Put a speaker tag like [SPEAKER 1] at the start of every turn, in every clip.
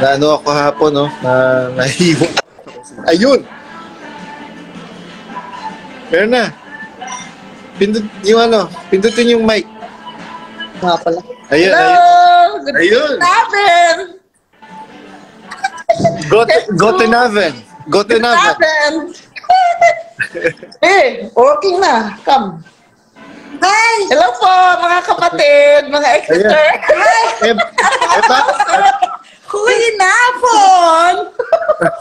[SPEAKER 1] Na ano ako hapon, no? Na nahiwa. Ayun! Meron na. Pindutin yung mic.
[SPEAKER 2] Nga pala.
[SPEAKER 1] Ayun,
[SPEAKER 2] Hello!
[SPEAKER 1] ayun.
[SPEAKER 2] Good
[SPEAKER 1] Ayun.
[SPEAKER 2] afternoon!
[SPEAKER 1] Gotenaven. Gotenaven.
[SPEAKER 2] Eh, working na. Come.
[SPEAKER 3] Hi!
[SPEAKER 2] Hello po, mga kapatid, mga Exeter.
[SPEAKER 1] Eh,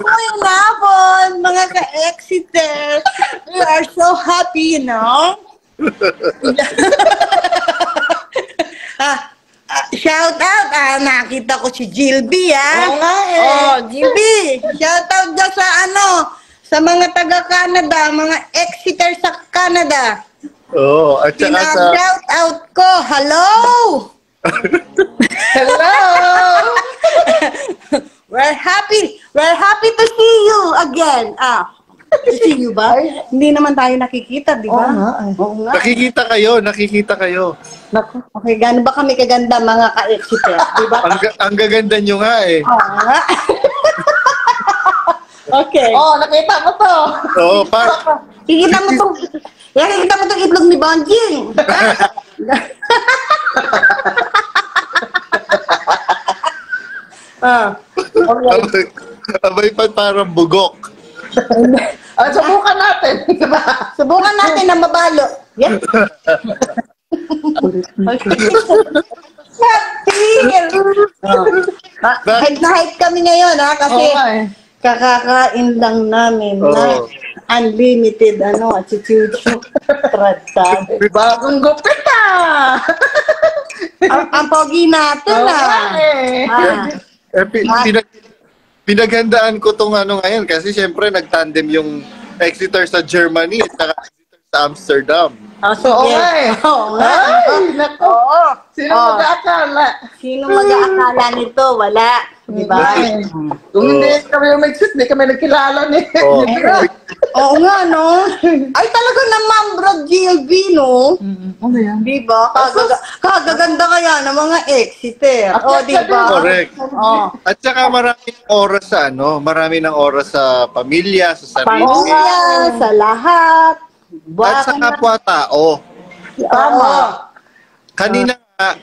[SPEAKER 3] Huwag napon, mga ka-Exeter. We are so happy, you know? Shout out, nakita ko si Gilby,
[SPEAKER 2] Oo nga eh.
[SPEAKER 3] Oh, Gilby, shout out dyan sa mga taga-Canada, mga Exeter sa Canada.
[SPEAKER 1] Oo, at saka sa...
[SPEAKER 3] Shout out ko, hello!
[SPEAKER 2] Hello!
[SPEAKER 3] We're happy to see you again. To see you ba? Hindi naman tayo nakikita, di ba?
[SPEAKER 2] Oo nga eh.
[SPEAKER 3] Oo nga.
[SPEAKER 1] Nakikita kayo.
[SPEAKER 2] Naku.
[SPEAKER 3] Okay, gano'n ba kami kaganda mga ka-Exeter, di ba?
[SPEAKER 1] Ang gaganda nyo nga eh.
[SPEAKER 3] Oo nga. Okay.
[SPEAKER 2] Oh, nakita mo to.
[SPEAKER 1] Oo,
[SPEAKER 3] Kikita mo tong itlog ni Bonjing.
[SPEAKER 1] Abay pa parang bugok.
[SPEAKER 2] Subukan natin.
[SPEAKER 3] Subukan natin na mabalo. Yes. Hype na hype kami ngayon, kasi kakakain lang namin na unlimited attitude trata.
[SPEAKER 2] Bagong gupit
[SPEAKER 3] Ang pogi natin
[SPEAKER 1] Pinaghandaan ko tong ngayon kasi syempre nagtandem yung Exeter sa Germany at saka Exeter sa Amsterdam.
[SPEAKER 2] Oo nga eh.
[SPEAKER 3] Oo nga.
[SPEAKER 2] Ay, naku. Sino mag-aakala?
[SPEAKER 3] Sino mag-aakala nito? Wala. Diba?
[SPEAKER 2] Kung hindi kami yung mag-shoot, hindi kami nagkilala ni.
[SPEAKER 3] Oo nga, no? Ay, talaga naman, bro, GLB, no?
[SPEAKER 2] Ano yan?
[SPEAKER 3] Diba? Kagaganda kaya ng mga Exeter. Diba?
[SPEAKER 1] Correct. At saka marami ng oras sa pamilya, sa sarili.
[SPEAKER 3] Pamilya, sa lahat.
[SPEAKER 1] At sa kapwa-tao.
[SPEAKER 3] Tama.
[SPEAKER 1] Kanina nga,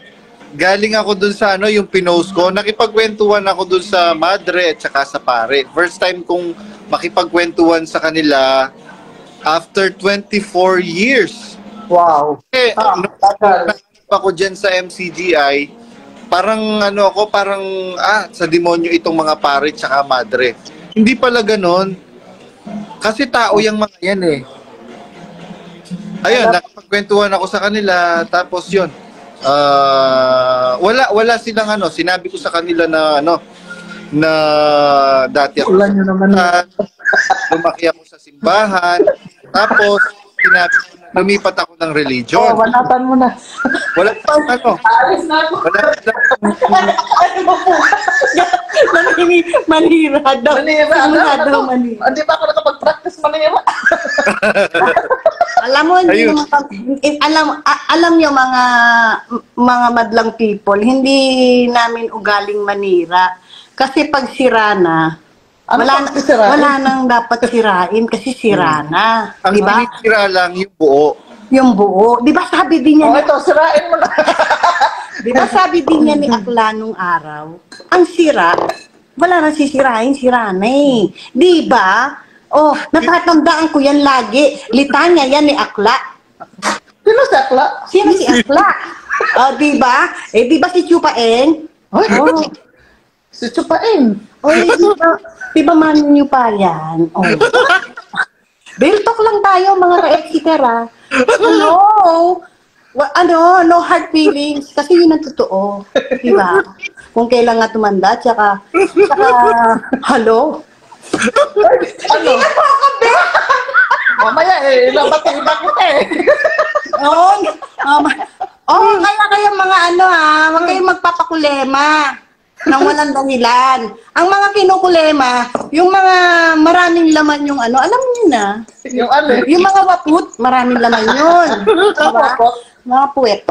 [SPEAKER 1] galing ako dun sa yung pinost ko, nakipagkwentuhan ako dun sa madre at saka sa pare. First time kong makipagkwentuhan sa kanila after 24 years.
[SPEAKER 2] Wow.
[SPEAKER 1] Eh, nakip ako dyan sa MCGI, parang sa demonyo itong mga pare at saka madre. Hindi pala ganon. Kasi tao yung mga yan eh. Ayun, nakipagkwentuhan ako sa kanila, tapos yun. Wala silang sinabi ko sa kanila na na dati ako lumaki ako sa simbahan, tapos sinabi ko na lumipat ako ng religion.
[SPEAKER 2] Wanatan mo na.
[SPEAKER 1] Wala
[SPEAKER 2] Alis na ako.
[SPEAKER 3] Manira daw.
[SPEAKER 2] Hindi ba ako nakapag-practice manira?
[SPEAKER 3] Alam mo, alam niyo mga madlang people, hindi namin ugaling manira. Kasi pag sira na, wala nang dapat sirain kasi sira na.
[SPEAKER 1] Ang
[SPEAKER 3] diba?
[SPEAKER 1] sira lang yung buo.
[SPEAKER 3] Yung buo. Di ba sabi din niya
[SPEAKER 2] ito, sirain mo na.
[SPEAKER 3] Di ba sabi din niya ni Akla nung araw, ang sira, wala nang sisirain, sira na eh. Di ba? Oh, natatandaan ko yan lagi. Litanya yan ni Akla.
[SPEAKER 2] Sino si Akla?
[SPEAKER 3] Sino si Akla? Di ba? Di ba si Chupaeng?
[SPEAKER 2] Si Chupaeng.
[SPEAKER 3] Di ba man nyo pa yan? Real talk lang tayo, mga ka-Exeter, Hello? No hard feelings. Kasi yun ang totoo. Di ba? Kung kailan nga tumanda, tsaka hello? Hindi na po ako, be!
[SPEAKER 2] Mamaya labatiba kita
[SPEAKER 3] kaya mga wag kayong magpapakulema nang walang dahilan. Ang mga kinukulema, yung mga maraming laman yung alam niyo na. Yung mga waput, maraming laman yun. Diba? Mga puwet.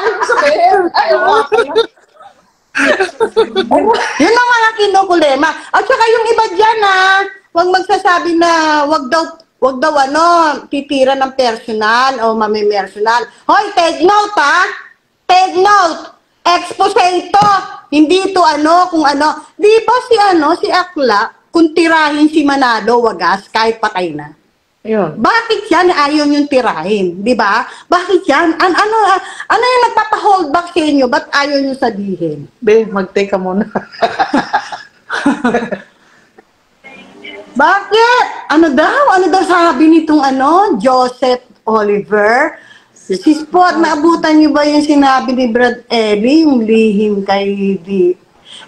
[SPEAKER 2] Yung sabihin.
[SPEAKER 3] Yun ang mga kinukulema. At saka yung iba dyan, huwag magsasabi na wag daw titira ng personal o mamimersonal. Hoy, take note take note. Expose ito. Hindi ito kung ano. Di ba si Akla, kung tirahin si Manalo, wagas, kahit patay na.
[SPEAKER 2] Yun.
[SPEAKER 3] Bakit yan ayaw yung tirahin? Di ba? Bakit yan? Ano yung nagpapa-hold back sa inyo? Ba't ayaw yung sabihin?
[SPEAKER 2] Be, mag-take ka muna.
[SPEAKER 3] Bakit? Ano daw sabi nitong Joseph Oliver? Si Spot, naabutan niyo ba yung sinabi ni Brad Ellie, yung lihim kay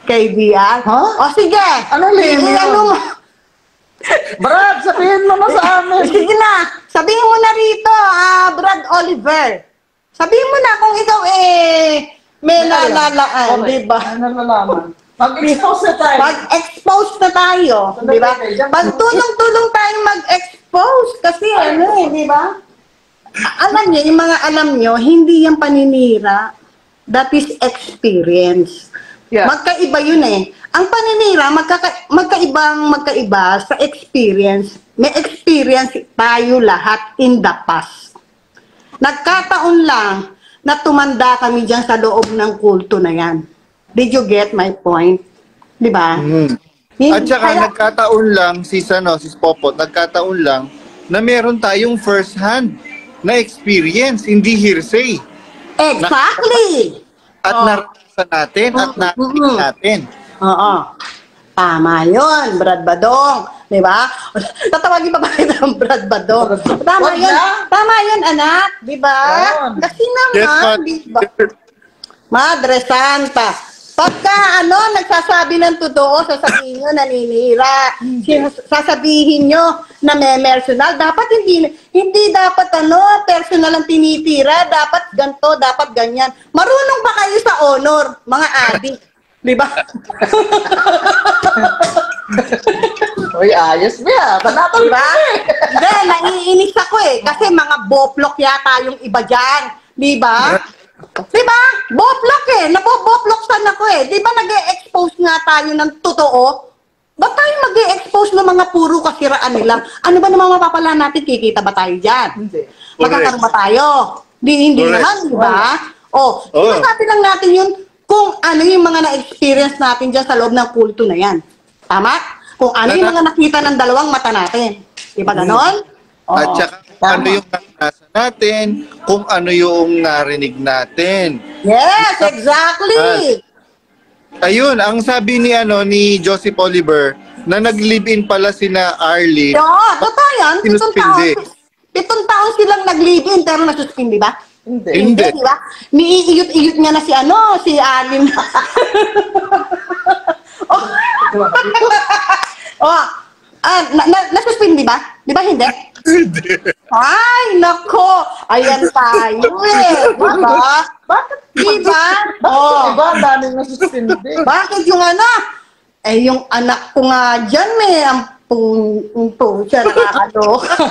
[SPEAKER 3] DR?
[SPEAKER 2] Huh?
[SPEAKER 3] O sige.
[SPEAKER 2] Anong lihim yun? Brad, sabihin mo na sa amin.
[SPEAKER 3] Sige na. Sabihin mo na rito, Brad Oliver. Sabihin mo na kung ikaw may lalalaan, di ba?
[SPEAKER 2] Ano nalaman? Mag-expose na tayo.
[SPEAKER 3] Mag-expose na tayo, di ba? Pagtulong-tulong tayong mag-expose kasi di ba? Alam niyo, yung mga alam niyo, hindi yan paninira. That is experience.
[SPEAKER 2] Yeah.
[SPEAKER 3] Magkaiba yun Ang paninira, magkaiba sa experience. May experience tayo lahat in the past. Nagkataon lang na tumanda kami dyan sa loob ng kulto na yan. Did you get my point? Di ba?
[SPEAKER 1] At saka nagkataon lang, sis Popot, nagkataon lang na meron tayong first hand na experience, hindi hearsay.
[SPEAKER 3] Exactly!
[SPEAKER 1] At naranasan natin at narinig natin.
[SPEAKER 3] Oo. Tama yun, Brad Badong. Di ba? Tatawagin pa ba kita ng Brad Badong? Tama yun. Tama yun, anak. Di ba? Kasi naman, di ba? Madre Santa. Pagka nagsasabi ng totoo, sasabihin nyo naninira. Sasabihin nyo na may personal. Dapat hindi dapat personal ang tinitira. Dapat ganto, dapat ganyan. Marunong ba kayo sa honor, mga adik? Di ba?
[SPEAKER 2] Uy, ayos ba? Panatol
[SPEAKER 3] Diba? Hindi, naiinis ako kasi mga boplok yata yung iba dyan. Diba? Diba? Boplok naboboploksan ako Diba nag-e-expose nga tayo ng totoo? Ba't tayo mag-e-expose ng mga puro kasiraan nila? Ano ba naman mapapala natin? Kikita ba tayo dyan?
[SPEAKER 2] Hindi.
[SPEAKER 3] Magkakaroon ba tayo? Hindi naman, diba? Sinasabi lang natin yun kung ano yung mga na-experience natin dyan sa loob ng kulto na yan. Tama? Kung ano yung mga nakita ng dalawang mata natin. Diba ganon?
[SPEAKER 1] At saka ano yung naranasan natin, kung ano yung narinig natin.
[SPEAKER 3] Yes, exactly.
[SPEAKER 1] Ayun, ang sabi ni Joseph Oliver, na nag-live-in pala sina Arlene.
[SPEAKER 3] Totoo yan.
[SPEAKER 1] Sinuspindi.
[SPEAKER 3] 7 taon silang nag-live-in, pero nasuspindi ba?
[SPEAKER 2] Hindi.
[SPEAKER 3] Di ba? Niiiyot-iyot niya na si Arlene. Nasuspindi ba? Di ba hindi?
[SPEAKER 1] Hindi.
[SPEAKER 3] Ay, nako. Ayan tayo Diba?
[SPEAKER 2] Bakit?
[SPEAKER 3] Diba?
[SPEAKER 2] Diba? Daming nasuspindi.
[SPEAKER 3] Bakit yung yung anak ko nga dyan, ang punto siya, nakakaloka.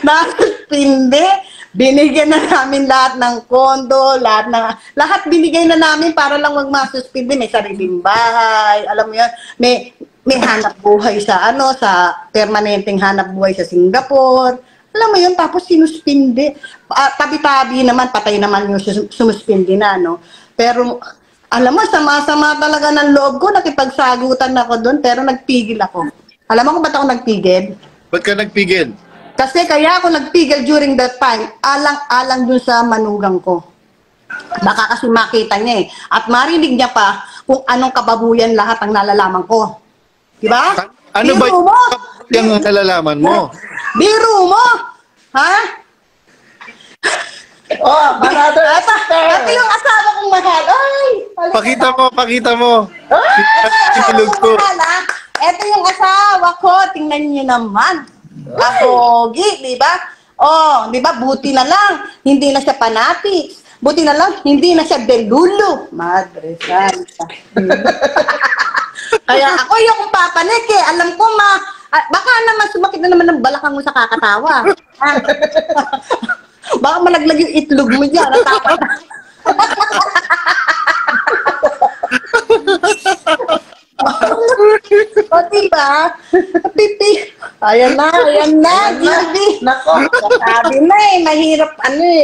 [SPEAKER 3] Nasuspindi. Binigyan na namin lahat ng kondo, lahat binigay na namin para lang magmasuspindi. May sariling bahay, alam mo yan, may hanap buhay sa sa permanenteng hanap buhay sa Singapore. Alam mo yun, tapos sinuspindi. Tabi-tabi naman, patay naman yung sumuspindi na, Pero, alam mo, sama-sama talaga ng loob ko, nakipagsagutan ako doon, pero nagpigil ako. Alam mo kung ba't ako nagpigil?
[SPEAKER 1] Ba't ka nagpigil?
[SPEAKER 3] Kasi kaya ako nagpigil during that time, alang-alang dun sa manugang ko. Baka kasi makita niya At marinig niya pa kung anong kababuyan lahat ang nalalaman ko. Diba?
[SPEAKER 1] Ano ba yung nalalaman mo?
[SPEAKER 3] Biro mo! Ha? Ito yung asawa kong mahal. Ay!
[SPEAKER 1] Pakita mo. Sinilog ko.
[SPEAKER 3] Ito yung asawa ko. Tingnan niyo naman. Kapogi, di ba? Di ba? Buti na lang. Hindi na siya panatics. Buti na lang, hindi na siya delulo. Madre Santa. Kaya ako yung papanik Alam ko baka naman sumakit na naman ng balakang mo sa kakatawa. Baka malaglag yung itlog mo dyan. ba? Pipi. Ayan na, Gilby.
[SPEAKER 2] Nako.
[SPEAKER 3] Sabi na mahirap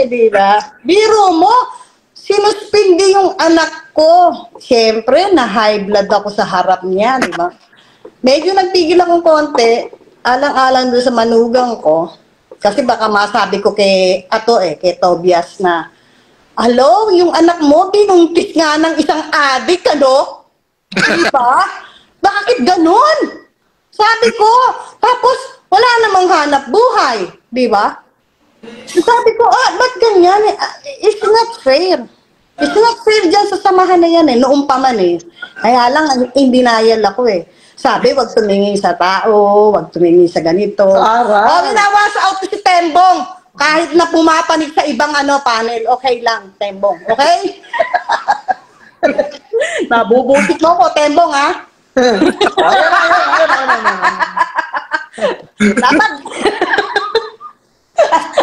[SPEAKER 3] di ba? Biro mo, sinuspindi yung anak ko. Siyempre, na high blood ako sa harap niya, di ba? Medyo nagtigil akong konti, alang-alang doon sa manugang ko. Kasi baka masabi ko kay Tobias na, hello, yung anak mo, binuntis nga ng isang adik, ano? Diba? Bakit ganun? Sabi ko, tapos wala namang hanap buhay, di ba? Sabi ko, ba't ganyan? It's not fair. It's not fair dyan sa samahan na yan noong pa man Kaya lang, in denial ako Sabi, wag tumingin sa tao, wag tumingin sa ganito.
[SPEAKER 2] Aray.
[SPEAKER 3] Ginawas out si Tembong. Kahit na pumapanig sa ibang panel, okay lang, Tembong. Okay? Nabubusit mo ko, Tembong, ha? Dapat.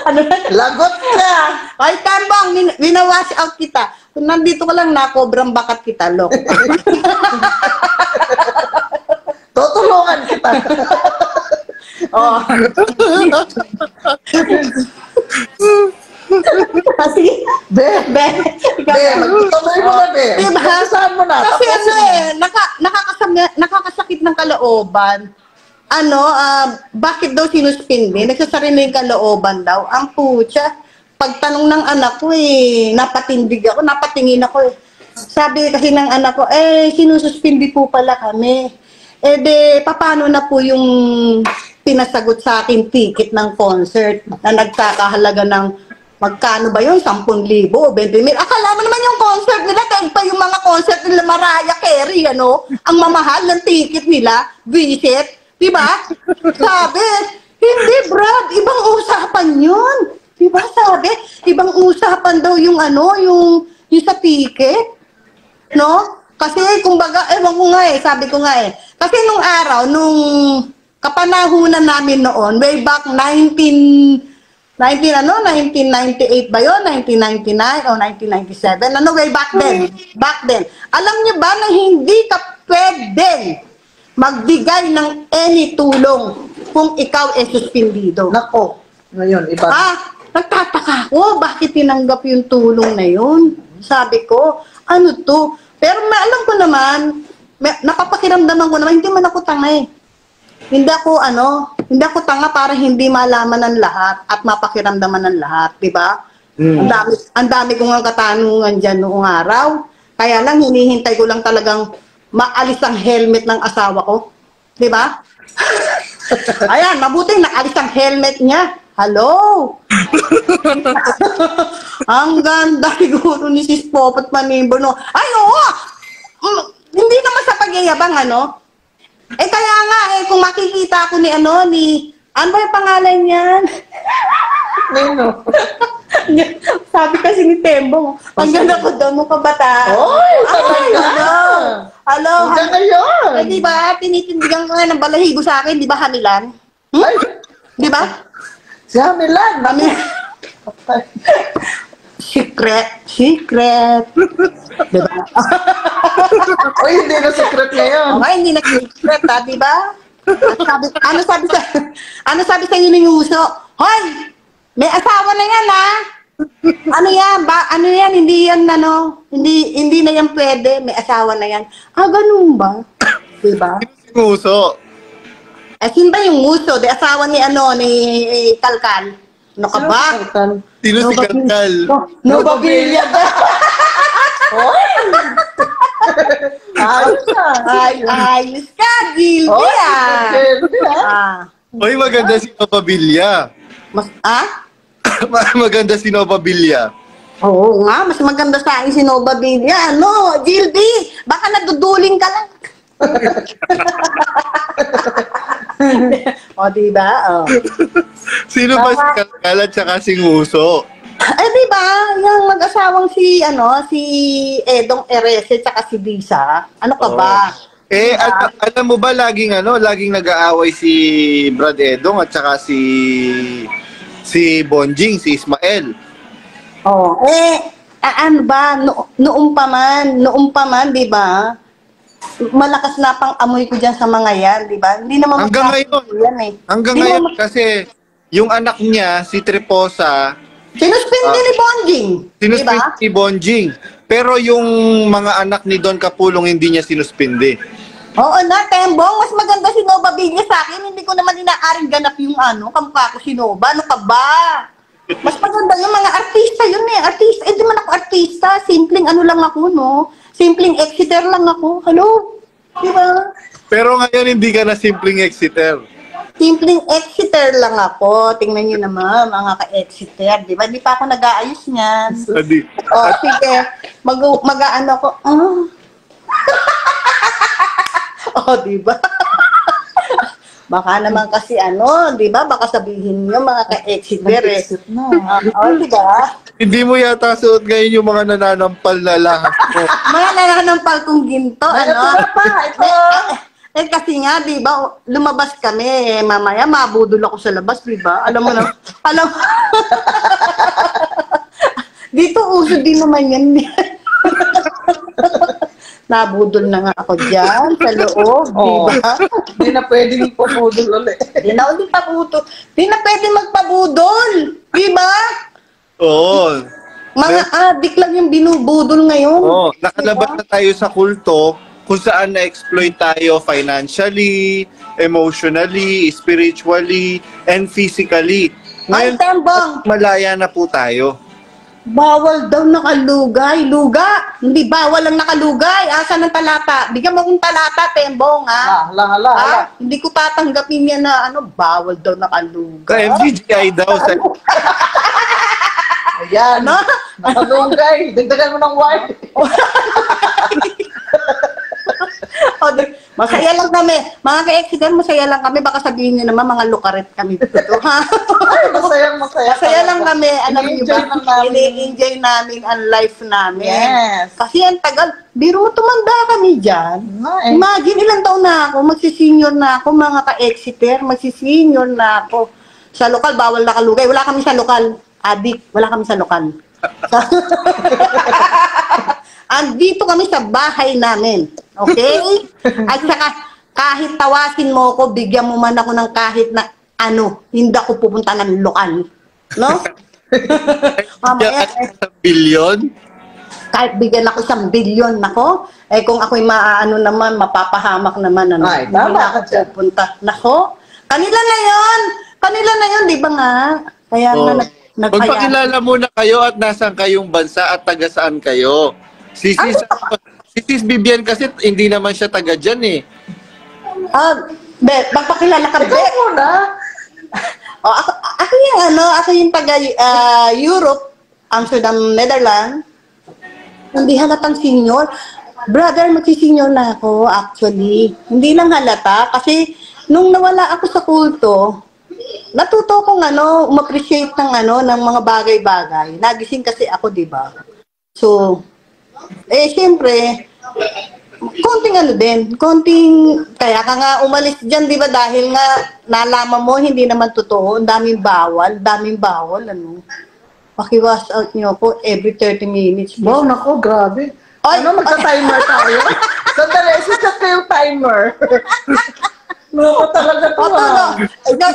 [SPEAKER 3] Ano na?
[SPEAKER 2] Lagot ka.
[SPEAKER 3] Ay, Tembong, winawash out kita. Kung nandito ka lang, nakobrang bakat kita, lok.
[SPEAKER 2] Tutulungan kita.
[SPEAKER 3] Oh. Kasi,
[SPEAKER 2] Be,
[SPEAKER 3] ikaw
[SPEAKER 2] magtuloy mo na, Be.
[SPEAKER 3] Diba?
[SPEAKER 2] Saan mo na?
[SPEAKER 3] Kasi
[SPEAKER 2] Tapusin mo.
[SPEAKER 3] nakakasakit ng kalooban. Bakit daw sinuspindi? Nagsasarili yung kalooban daw. Ang putya, pagtanong ng anak ko napatindig ako, napatingin ako Sabi kasi ng anak ko, sinususpindi po pala kami. Paano na po yung pinasagot sa akin ticket ng concert na nagkakahalaga ng magkano ba yun? 10,000, 20,000. Akala mo naman yung concert nila, dahil pa yung mga concert nila Mariah Carey, ang mamahal ng ticket nila, visit, diba? Sabi, hindi Brad, ibang usapan yun. Diba sabi, ibang usapan daw yung yung sa ticket. No? Kasi kumbaga, ewan ko nga sabi ko nga kasi nung araw, nung kapanahunan namin noon, way back 1998 ba yun? 1999 o 1997? Way back then. Back then. Alam niyo ba na hindi ka pwedeng magbigay ng any tulong kung ikaw suspindido?
[SPEAKER 2] Nako. Ngayon, iba.
[SPEAKER 3] Nagtataka ko, bakit tinanggap yung tulong na yun? Sabi ko, ano to? Pero alam ko naman, napapakiramdaman ko naman, hindi man ako tanga Hindi ako tanga para hindi malaman ng lahat at mapakiramdaman ng lahat, di ba? Ang dami kong katanungan dyan noong araw. Kaya lang, hinihintay ko lang talagang maalis ang helmet ng asawa ko. Di ba? Ayan, mabuti naalis ang helmet niya. Hello? Ang ganda siguro ni Sis Popot Manimbo, no? Ay, oo! Hindi naman sa pagyayabang, kaya nga, kung makikita ako ni ano ba yung pangalan niyan?
[SPEAKER 2] Nino.
[SPEAKER 3] Sabi kasi ni Tembong, ang ganda ko daw nung kabataan.
[SPEAKER 2] Oy, talaga!
[SPEAKER 3] Hello?
[SPEAKER 2] Hanggang ngayon!
[SPEAKER 3] Di ba, tinitindigan ka nga ng balahibo sa akin, di ba, Hamilan?
[SPEAKER 2] Ay,
[SPEAKER 3] Di ba?
[SPEAKER 2] si Hamilan.
[SPEAKER 3] Secret. Diba?
[SPEAKER 2] Oy, hindi na secret ngayon.
[SPEAKER 3] Okay, hindi na secret, di ba? Ano sabi sa inyo ng uso? Hoy, may asawa na yan, Ano yan? Hindi yan, hindi na yan pwede. May asawa na yan. Ganun ba? Diba?
[SPEAKER 1] Sinuso.
[SPEAKER 3] Sino ba yung uso? Di asawa ni Kalkal. Ano ka ba?
[SPEAKER 1] Sino si Kalkal?
[SPEAKER 3] Nobabilia ba?
[SPEAKER 2] Oy! Ayos ka.
[SPEAKER 3] Ayos ka, Gilby,
[SPEAKER 1] Oy, maganda si Nova Villa. Maganda si Nova Villa.
[SPEAKER 3] Oo nga, mas maganda sa akin si Nova Villa. Gilby, baka naduduling ka lang. Diba?
[SPEAKER 1] Sino ba si Kalkal at saka si Nguso?
[SPEAKER 3] Diba? Yung mag-asawang si Edong Erese at si Disa. Ano ka ba?
[SPEAKER 1] Alam mo ba, laging nag-aaway si Brad Edong at saka si Bonjing, si Ismael.
[SPEAKER 3] Ano ba? Noong pa man, di ba? malakas na pang amoy ko dyan sa mga yan, di ba? Hindi naman
[SPEAKER 1] Hanggang ngayon.
[SPEAKER 3] yan eh.
[SPEAKER 1] Hanggang
[SPEAKER 3] Hindi
[SPEAKER 1] ngayon
[SPEAKER 3] naman-
[SPEAKER 1] kasi yung anak niya, si Treposa,
[SPEAKER 3] Sinuspindi ni Bonjing. Di
[SPEAKER 1] sinuspindi
[SPEAKER 3] ba?
[SPEAKER 1] si Bonjing. Pero yung mga anak ni Don Kapulong hindi niya sinuspindi.
[SPEAKER 3] Oo na, Tembong. Mas maganda si Nova Villa sa akin. Hindi ko naman inaaring ganap yung kamukha ko si Nova. Ano ka ba? Mas maganda yung mga artista yun eh. Artista. Eh, di man ako artista. Simpleng ano lang ako, no? Simpleng exeter lang ako. Hello? Di ba?
[SPEAKER 1] Pero ngayon hindi ka na simpleng exeter.
[SPEAKER 3] Simpleng exeter lang ako. Tingnan niyo naman, mga ka-exeter. Di ba? Di pa ako nag-aayos niyan.
[SPEAKER 1] Adi.
[SPEAKER 3] O, sige. Mag-ano ko. O, di ba? Baka naman kasi di ba? Baka sabihin niyo mga ka-exeter eh. O, di ba?
[SPEAKER 1] Hindi mo yata suot ngayon yung mga nananampal na lahas mo.
[SPEAKER 3] Mga nananampal kong ginto,
[SPEAKER 2] Pa, ito.
[SPEAKER 3] Eh kasi nga, di ba, lumabas kami, mamaya mabudol ako sa labas, di ba? Alam mo na, dito uso din naman yan. Nabudol na nga ako dyan, sa loob, di ba?
[SPEAKER 2] Hindi na pwedeng pupudol ulit.
[SPEAKER 3] Di na ulit pabudol. Di na pwede magpabudol, di ba?
[SPEAKER 1] Oo.
[SPEAKER 3] Mga adik lang yung binubudol ngayon.
[SPEAKER 1] Oo. Nakalabas na tayo sa kulto kung saan na-exploit tayo financially, emotionally, spiritually, and physically.
[SPEAKER 3] Ay,
[SPEAKER 1] Ngayon,
[SPEAKER 3] Tembong,
[SPEAKER 1] malaya na po tayo.
[SPEAKER 3] bawal daw nakalugay. Luga. Hindi bawal lang nakalugay. Asa ng talata? Bigyan mo akong talata, Tembong, ha?
[SPEAKER 2] Hala.
[SPEAKER 3] Hindi ko tatanggapin yan na bawal daw
[SPEAKER 1] Sa
[SPEAKER 3] nakalugay.
[SPEAKER 1] MCGI daw. Sa,
[SPEAKER 2] Ayan.
[SPEAKER 3] Ano?
[SPEAKER 2] Nakalunggay. Dagdagan mo ng white.
[SPEAKER 3] Masaya lang kami. Mga ka-exeter, masaya lang kami. Baka sabihin niyo naman, mga lukaret kami dito, ha?
[SPEAKER 2] Ay, masaya.
[SPEAKER 3] Masaya lang kami. Alam niyo ba?
[SPEAKER 2] Ini-enjoy lang namin.
[SPEAKER 3] Ini-enjoy namin ang life namin.
[SPEAKER 2] Yes.
[SPEAKER 3] Kasi ang tagal. Biro tumanda kami dyan.
[SPEAKER 2] Nice.
[SPEAKER 3] Imagine, ilang taon na ako. Magsisenior na ako, mga ka-exeter. Magsisenior na ako. Sa lokal, bawal nakalugay. Wala kami sa lokal. Adik, wala kami sa lokal. Andito kami sa bahay namin. Okay? At saka, kahit tawasin mo ko, bigyan mo man ako ng kahit na hindi ako pupunta ng lokal. No? Mamaya,
[SPEAKER 1] bilyon.
[SPEAKER 3] kahit bigyan ako 1 bilyon, nako, kung ako'y naman, mapapahamak naman,
[SPEAKER 2] Ay,
[SPEAKER 3] hindi
[SPEAKER 2] tama
[SPEAKER 3] na ako
[SPEAKER 2] ka dyan.
[SPEAKER 3] pupunta. Nako, kanila na yun, di ba nga? Kaya nga, nagpaya.
[SPEAKER 1] Magpakilala muna kayo at nasaan kayong bansa at taga saan kayo. Si Sis Bibian kasi hindi naman siya taga dyan eh.
[SPEAKER 3] Magpakilala ka,
[SPEAKER 2] Ikaw
[SPEAKER 3] Be.
[SPEAKER 2] muna.
[SPEAKER 3] Ako yung taga Europe, Amsterdam, Netherlands. Hindi halatang senior. Brother, magsisenior na ako actually. Hindi lang halata kasi nung nawala ako sa kulto, natuto kong um-appreciate ng mga bagay-bagay. Nagising kasi ako, di ba? So, siyempre, konting, kaya ka nga umalis dyan, di ba? Dahil nga, nalaman mo, hindi naman totoo, ang daming bawal, Paki-wash out niyo ako every 30 minutes.
[SPEAKER 2] Wow, nako, grabe.
[SPEAKER 3] Ay,
[SPEAKER 2] magka-timer tayo? Sandali, siset ko yung timer. Nako talaga to,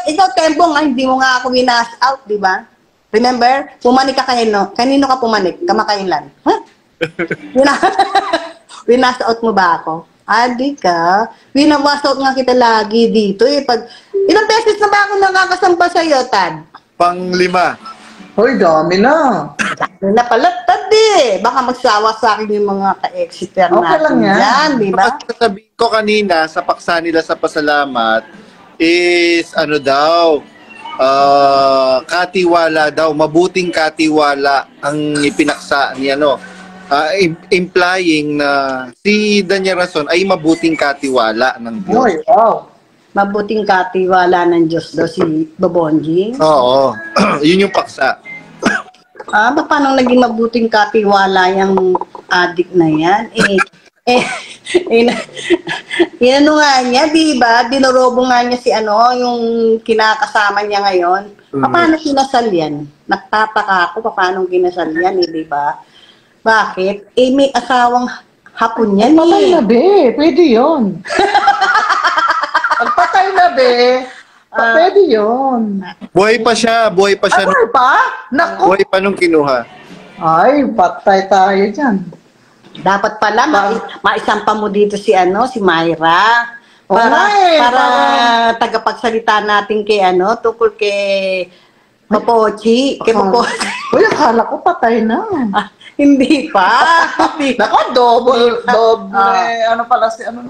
[SPEAKER 3] Ikaw, Tembong, hindi mo nga ako winash out, di ba? Remember? Pumanik ka kanino? Kanino ka pumanik? Kamakailan? Ha? Winash out mo ba ako? Di ka. Winash out nga kita lagi dito eh. Ilang beses na ba ako nakakasampa sa'yo, Tad?
[SPEAKER 1] Pang-5.
[SPEAKER 2] Hoy, dami na.
[SPEAKER 3] Napalatad eh. Baka magsawa sa akin yung mga ka-exeter
[SPEAKER 2] Okay
[SPEAKER 3] natin
[SPEAKER 2] lang yan.
[SPEAKER 3] dyan, di ba?
[SPEAKER 1] Sabihin ko kanina sa paksa nila sa pasalamat is katiwala daw, mabuting katiwala ang ipinaksa ni implying na si Daniel Rason ay mabuting katiwala ng Diyos.
[SPEAKER 2] Hoy, wow.
[SPEAKER 3] Mabuting katiwala ng Diyos daw si Babonji.
[SPEAKER 1] Oo. Yun yung paksa.
[SPEAKER 3] Paano naging mabuting katiwala yung adik na yan? Nga niya, di ba? Dinorobo nga niya si yung kinakasama niya ngayon. Paano kinasal yan? Nagtataka ako paano kinasal yan, di ba? Bakit? May asawang Hapon yan
[SPEAKER 2] Patay na,
[SPEAKER 3] eh.
[SPEAKER 2] be. Pwede yun. Pagpatay na, be. Pwede yun.
[SPEAKER 1] Buhay pa siya
[SPEAKER 2] Ay,
[SPEAKER 1] nung,
[SPEAKER 2] pa? Naku.
[SPEAKER 1] buhay pa nung kinuha.
[SPEAKER 2] Ay, patay tayo dyan.
[SPEAKER 3] Dapat pala, maisampa mo dito si Myra.
[SPEAKER 2] Oo
[SPEAKER 3] Para,
[SPEAKER 2] nga eh,
[SPEAKER 3] para
[SPEAKER 2] para-
[SPEAKER 3] tagapagsalita natin kay tungkol kay Popochi. Kay Popochi.
[SPEAKER 2] Uy, akala ko patay na.
[SPEAKER 3] Ah, hindi pa.
[SPEAKER 2] Naku, double, ano pala si,
[SPEAKER 3] Ano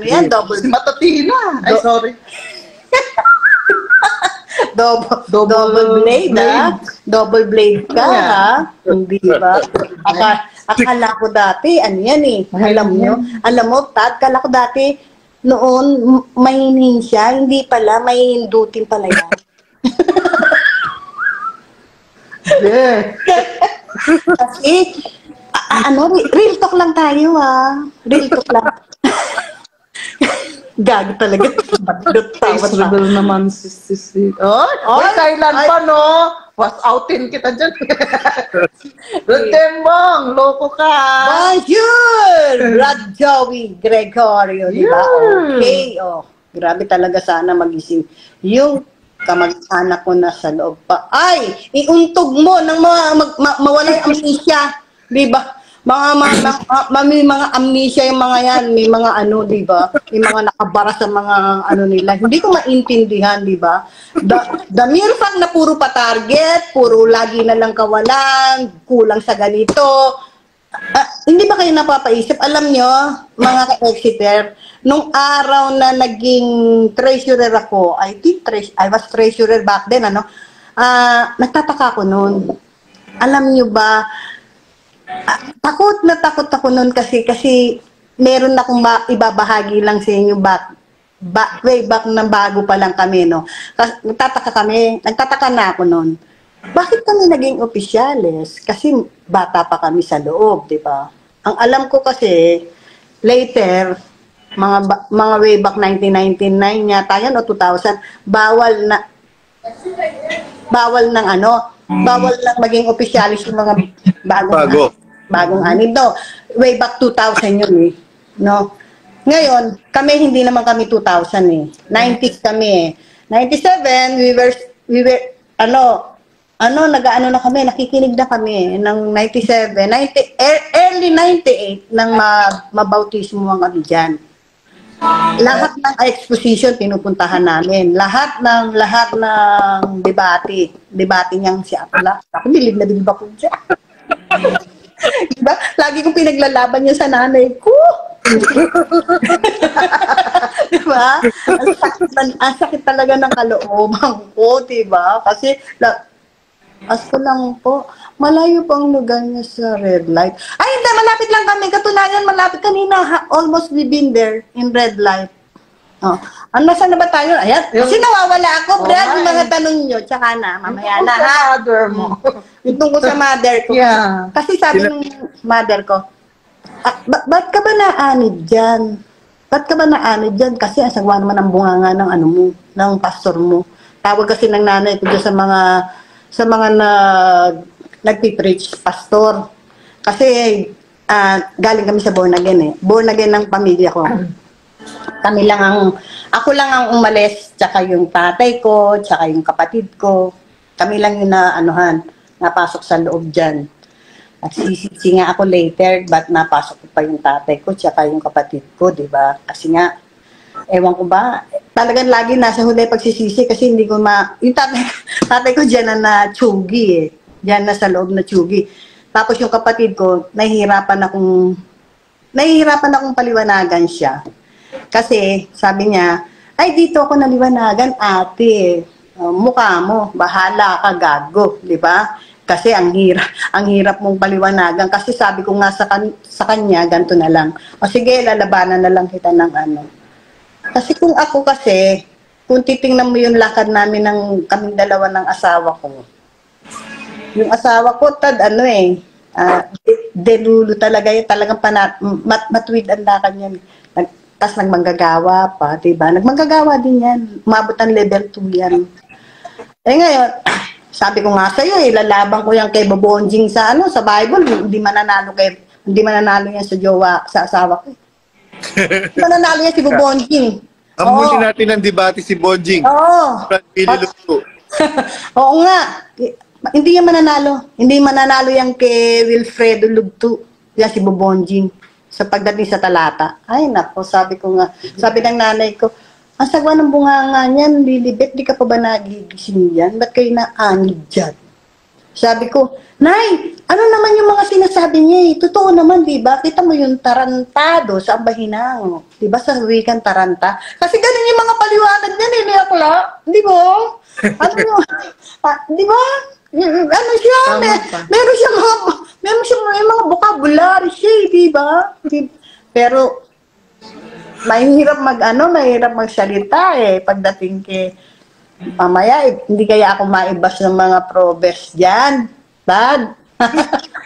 [SPEAKER 3] yan?
[SPEAKER 2] si Matatina. Ay, sorry.
[SPEAKER 3] Double blade, ah. Double blade ka,
[SPEAKER 2] Yeah.
[SPEAKER 3] ha? Hindi ba? Akala ko dati, ano yan eh. Alam mo, Tad, akala ko dati, noon, mahinin siya. Hindi pala, may hindutin pala yan.
[SPEAKER 2] Yeah.
[SPEAKER 3] Kasi, real talk lang tayo, ah. Real talk lang. Gago talaga.
[SPEAKER 2] Face reveal naman si. Oy, Thailand pa, no? Was outin kita dyan. Rutembong, loko ka.
[SPEAKER 3] Bonjour! Brad Joey Gregorio, di ba?
[SPEAKER 2] Yeah.
[SPEAKER 3] Okay, grabe talaga sana magising. Yung kamag-anak ko na sa loob pa. Ay, iuntog mo ng mawala yung amnesia. Di ba? May mga amnesia yung mga yan. May mga di ba? May mga nakabara sa mga nila. Hindi ko maintindihan, di ba? The mere fact na puro pa-target, puro lagi na lang kawalan, kulang sa ganito. Hindi ba kayo napapaisip? Alam nyo, mga ka-Exeter, nung araw na naging treasurer ako, I was treasurer back then, nagtataka ako noon. Alam nyo ba, takot na takot ako noon kasi meron akong ibabahagi lang sa inyo way back na bago pa lang kami, no. Nagtataka na ako noon. Bakit kami naging opisyales? Kasi bata pa kami sa loob, di ba? Ang alam ko kasi later mga way back 1999 yata yan o 2000, bawal nang maging opisyalis yung mga bagong anib, no. Way back 2000 yun eh, no. Ngayon, hindi naman kami 2000 eh. 90s kami eh. 97, we were nag-ano na kami, nakikinig na kami ng 97, early 98 nang mabautismo ang kami dyan. Lahat ng exposition pinupuntahan namin. Lahat ng debate niyang si Apla. Ako bilib na bilib ako dyan. Diba? Lagi kong pinaglalaban niya sa nanay ko. Diba? Ang sakit talaga ng kalooban ko, diba? Kasi ko lang po, malayo pang lugar niya sa red light. Ay, hindi, malapit lang kami. Katunayan, malapit kanina. Almost we been there in red light. Saan na ba tayo? Ayan, kasi nawawala ako, Brad, yung mga tanong nyo. Tsaka na, mamaya na, ha?
[SPEAKER 2] Mother mo.
[SPEAKER 3] Yung tungkol sa mother ko.
[SPEAKER 2] Yeah.
[SPEAKER 3] Kasi sabi ng mother ko, ba't ka ba naanid dyan? Ba't ka ba naanid dyan? Kasi ang sagwa naman ang bunganga ng ng pastor mo. Tawag kasi ng nanay ko dyan sa mga nagpipreach, pastor. Kasi galing kami sa born again eh. Born again ng pamilya ko. Ako lang ang umalis, tsaka yung tatay ko, tsaka yung kapatid ko. Kami lang yung napasok sa loob dyan. At sisisi nga ako later, ba't napasok ko pa yung tatay ko, tsaka yung kapatid ko, di ba? Kasi nga, ewan ko ba, talagang lagi nasa huli pagsisisi kasi hindi ko yung tatay ko dyan na tsugi eh. Dyan na sa loob na tsugi. Tapos yung kapatid ko, nahihirapan akong paliwanagan siya. Kasi sabi niya, ay dito ako naliwanagan ate. Mukha mo, bahala ka gago, di ba? Kasi ang hirap mong paliwanagan. Kasi sabi ko nga sa kanya, ganito na lang. O sige, lalabanan na lang kita ng Kasi kung titingnan mo yung lakad namin ng kaming dalawa ng asawa ko. Yung asawa ko, delulo talaga yun. Talagang matuwid ang lakad niyan. Tapos nagmanggagawa pa, diba? Nagmanggagawa din yan. Umabot ang level 2 yan. Ngayon, sabi ko nga sa'yo, lalaban ko yan kay Babonjing sa Bible, hindi mananalo kay Hindi mananalo yan sa jowa, sa asawa ko. Hindi mananalo yan si Bubonjing.
[SPEAKER 1] Amusin natin ang debate si Bonjing.
[SPEAKER 3] Oo.
[SPEAKER 1] Pili Lugto.
[SPEAKER 3] Oo nga. Hindi yan mananalo. Hindi mananalo yan kay Wilfredo Lugto. Yan si Bubonjing. Sa pagdating sa talata. Ay, nako, sabi ko nga. Sabi ng nanay ko, ang sagwa ng bunganga niyan, Lilibet, di ka pa ba nagigising yan? Ba't kayo naanid dyan? Sabi ko, Nay, ano naman yung mga sinasabi niya eh? Totoo naman, di ba? Kita mo yung tarantado sa Ambahinang. Di ba sa wikang taranta? Kasi ganun yung mga paliwanag niya eh, Akla. Di ba? Ano yung, di ba? Ano siya? Meron siya may mga vocabulary siya eh, di ba? Pero, mahirap magsalita eh, pagdating kay mamaya, hindi kaya ako maibas ng mga proverbs dyan. Dad?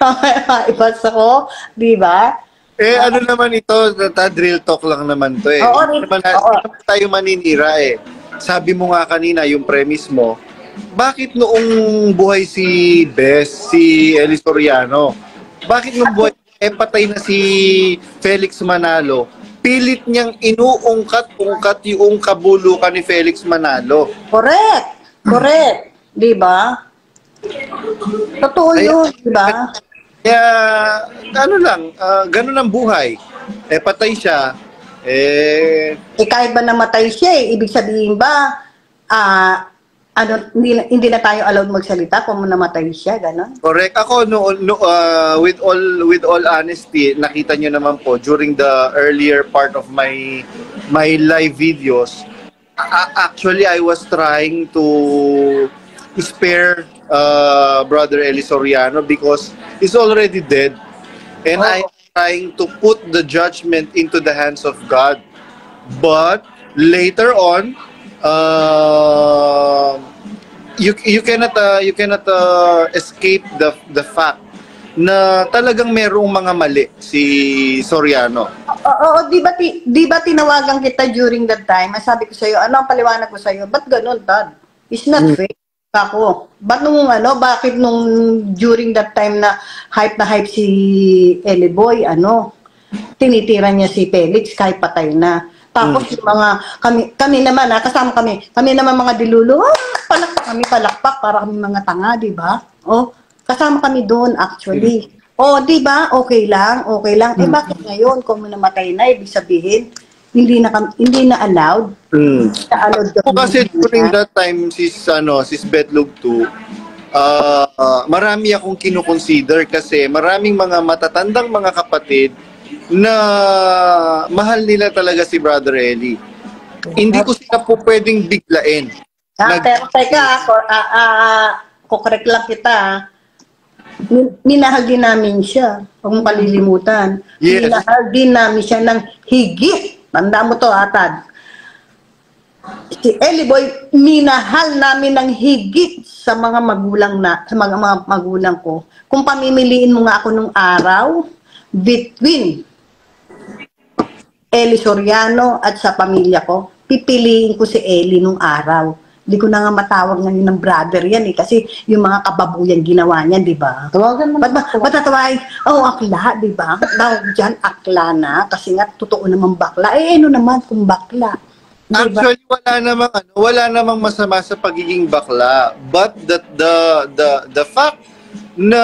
[SPEAKER 3] Mamaya maibas ako, di ba?
[SPEAKER 1] Ano naman ito, real talk lang naman to eh.
[SPEAKER 3] Oo,
[SPEAKER 1] Hindi naman tayo maninira eh. Sabi mo nga kanina, yung premise mo, bakit noong buhay si Bess, si Eli Soriano, bakit noong buhay, patay na si Felix Manalo, pilit niyang inuungkat-ungkat yung kabulukan ni Felix Manalo.
[SPEAKER 3] Correct. Di ba? Totoo yun, di ba?
[SPEAKER 1] Kaya, ganun ang buhay. Patay siya.
[SPEAKER 3] Kahit ba namatay siya ibig sabihin ba, hindi na tayo allowed magsalita kung namatay siya, gano'n?
[SPEAKER 1] Correct. Ako, with all honesty, nakita nyo naman po, during the earlier part of my live videos, actually, I was trying to spare Brother Eli Soriano because he's already dead. And I'm trying to put the judgment into the hands of God. But, later on, you cannot escape the fact na talagang merong mga mali si Soriano.
[SPEAKER 3] Oo, di ba tinawagan kita during that time? Sabi ko sa'yo, ano ang paliwanag ko sa'yo? Ba't ganun, Dad? It's not fake. Ako. Bakit nung during that time na hype si Eli Boy, tinitira niya si Felix kahit patay na. Tapos yung mga, kami naman, kasama kami naman mga dilulo, palakpak para kami mga tanga, di ba? Kasama kami doon actually. Di ba? Okay lang. Bakit ngayon kung namatay na, ibig sabihin, hindi na allowed.
[SPEAKER 1] Kasi during that time, sis Beth Lugto, marami akong kinukonsider kasi maraming mga matatandang mga kapatid na mahal nila talaga si Brother Eli. Hindi ko sila po pwedeng biglain.
[SPEAKER 3] Pero teka, kukorek lang kita. Minahal din namin siya. Huwag mong palilimutan.
[SPEAKER 1] Yes.
[SPEAKER 3] Minahal din namin siya ng higit. Tanda mo to, Atad. Si Eli Boy, minahal namin ng higit sa mga magulang ko. Kung pamimiliin mo nga ako nung araw, between Eli Soriano at sa pamilya ko, pipiliin ko si Eli nung araw. Hindi ko na nga matawag ngayon ng brother yan kasi yung mga kababuyan ginawa niya, di ba?
[SPEAKER 2] Tawagan mo.
[SPEAKER 3] Ba't tatawagin? Akla, di ba? Tawag dyan, akla na. Kasi nga, totoo naman bakla. Ano naman kung bakla? Diba?
[SPEAKER 1] Actually, wala namang masama sa pagiging bakla. But the fact na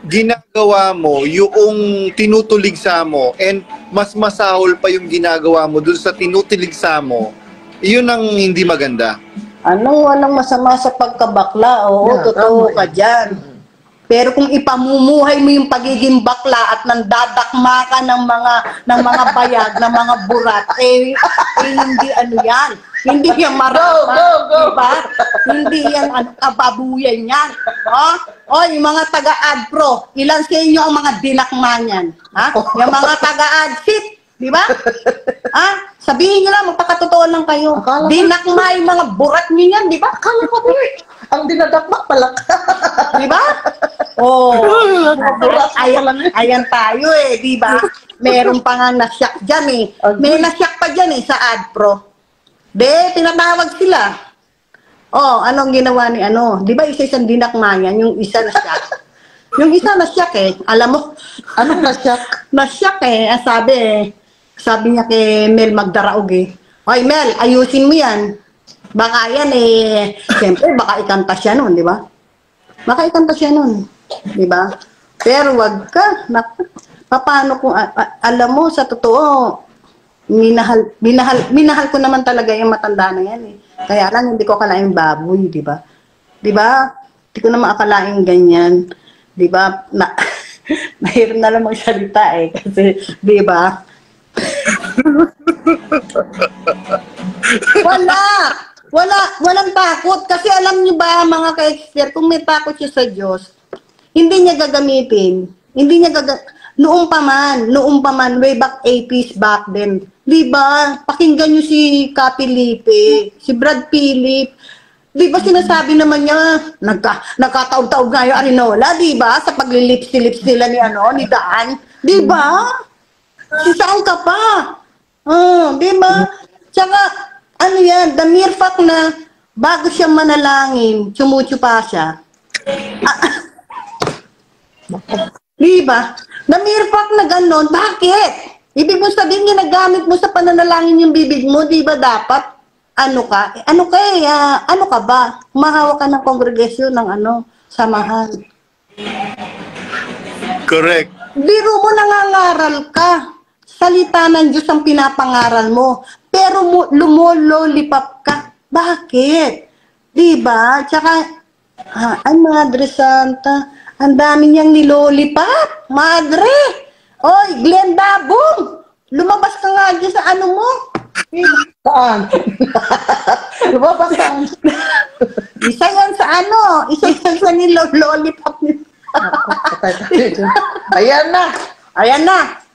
[SPEAKER 1] ginagawa mo yung tinutuligsa mo and mas masahol pa yung ginagawa mo dun sa tinutuligsa mo, yun ang hindi maganda.
[SPEAKER 3] Walang masama sa pagkabakla. Totoo ka dyan. Pero kung ipamumuhay mo yung pagiging bakla at nandadakma ka ng mga bayag, ng mga burat, hindi yan. Hindi yan marapa. Diba? Hindi yan kababuyan yan. Yung mga taga-adpro, ilan sa inyo ang mga dinakma niyan? Yung mga taga-adsit, di ba? Sabihin nyo lang, magpakatotoo lang kayo. Dinakma yung mga burat nyo yan, di ba?
[SPEAKER 2] Akala ko ang dinadakma pala.
[SPEAKER 3] Di ba? Ayan tayo di ba? Meron pa nga nasyak dyan May nasyak pa dyan sa AdPro. Tinatawag sila. Anong ginawa ni Di ba isa-isang dinakma yan, yung isa nasyak? Yung isa na-shock eh. Alam mo,
[SPEAKER 2] Anong nasyak?
[SPEAKER 3] na-shock eh. Ang sabi niya kay Mel Magdaraog eh. Hoy Mel, ayusin mo yan. Baka yan eh, siyempre baka ikanta siya nun, di ba? Baka ikanta siya nun, di ba? Pero wag ka, paano kung, alam mo, sa totoo, minahal ko naman talaga yung matanda na yan eh. Kaya lang, hindi ko akalaing baboy, di ba? Di ba? Hindi ko naman akalaing ganyan. Di ba? Mahirap na lang magsalita eh. Kasi, di ba? Walang takot. Kasi alam niyo ba, mga ka-expert, kung may takot siya sa Diyos, hindi niya gagamitin. Noong pa man, way back 80s back then. Di ba? Pakinggan niyo si Kapilipe, si Brad Philip. Di ba sinasabi naman niya, nagkataog-taog nga yung Arinola, di ba? Sa paglilips-lips nila ni Daan. Di ba? Saan ka pa? Di ba? Tsaka, the mere fact na bago siya manalangin, tsumutsupa siya. Di ba? The mere fact na gano'n, bakit? Ibig mo sabihin, ginagamit mo sa pananalangin yung bibig mo, di ba dapat? Ano ka ba? Mahawak ka ng kongregasyon ng samahan.
[SPEAKER 1] Correct.
[SPEAKER 3] Biro mo, nangangaral ka. Salita ng Diyos ang pinapangaral mo. Pero lumololipap ka. Bakit? Diba? Tsaka, ay Madre Santa, ang dami niyang nilolipap. Madre! Oy, Glenda Boom! Lumabas ka nga dyan sa mo.
[SPEAKER 2] Saan? Lumabas saan?
[SPEAKER 3] Isa yan sa Isa yan sa nilololipap niya.
[SPEAKER 2] Ayan na.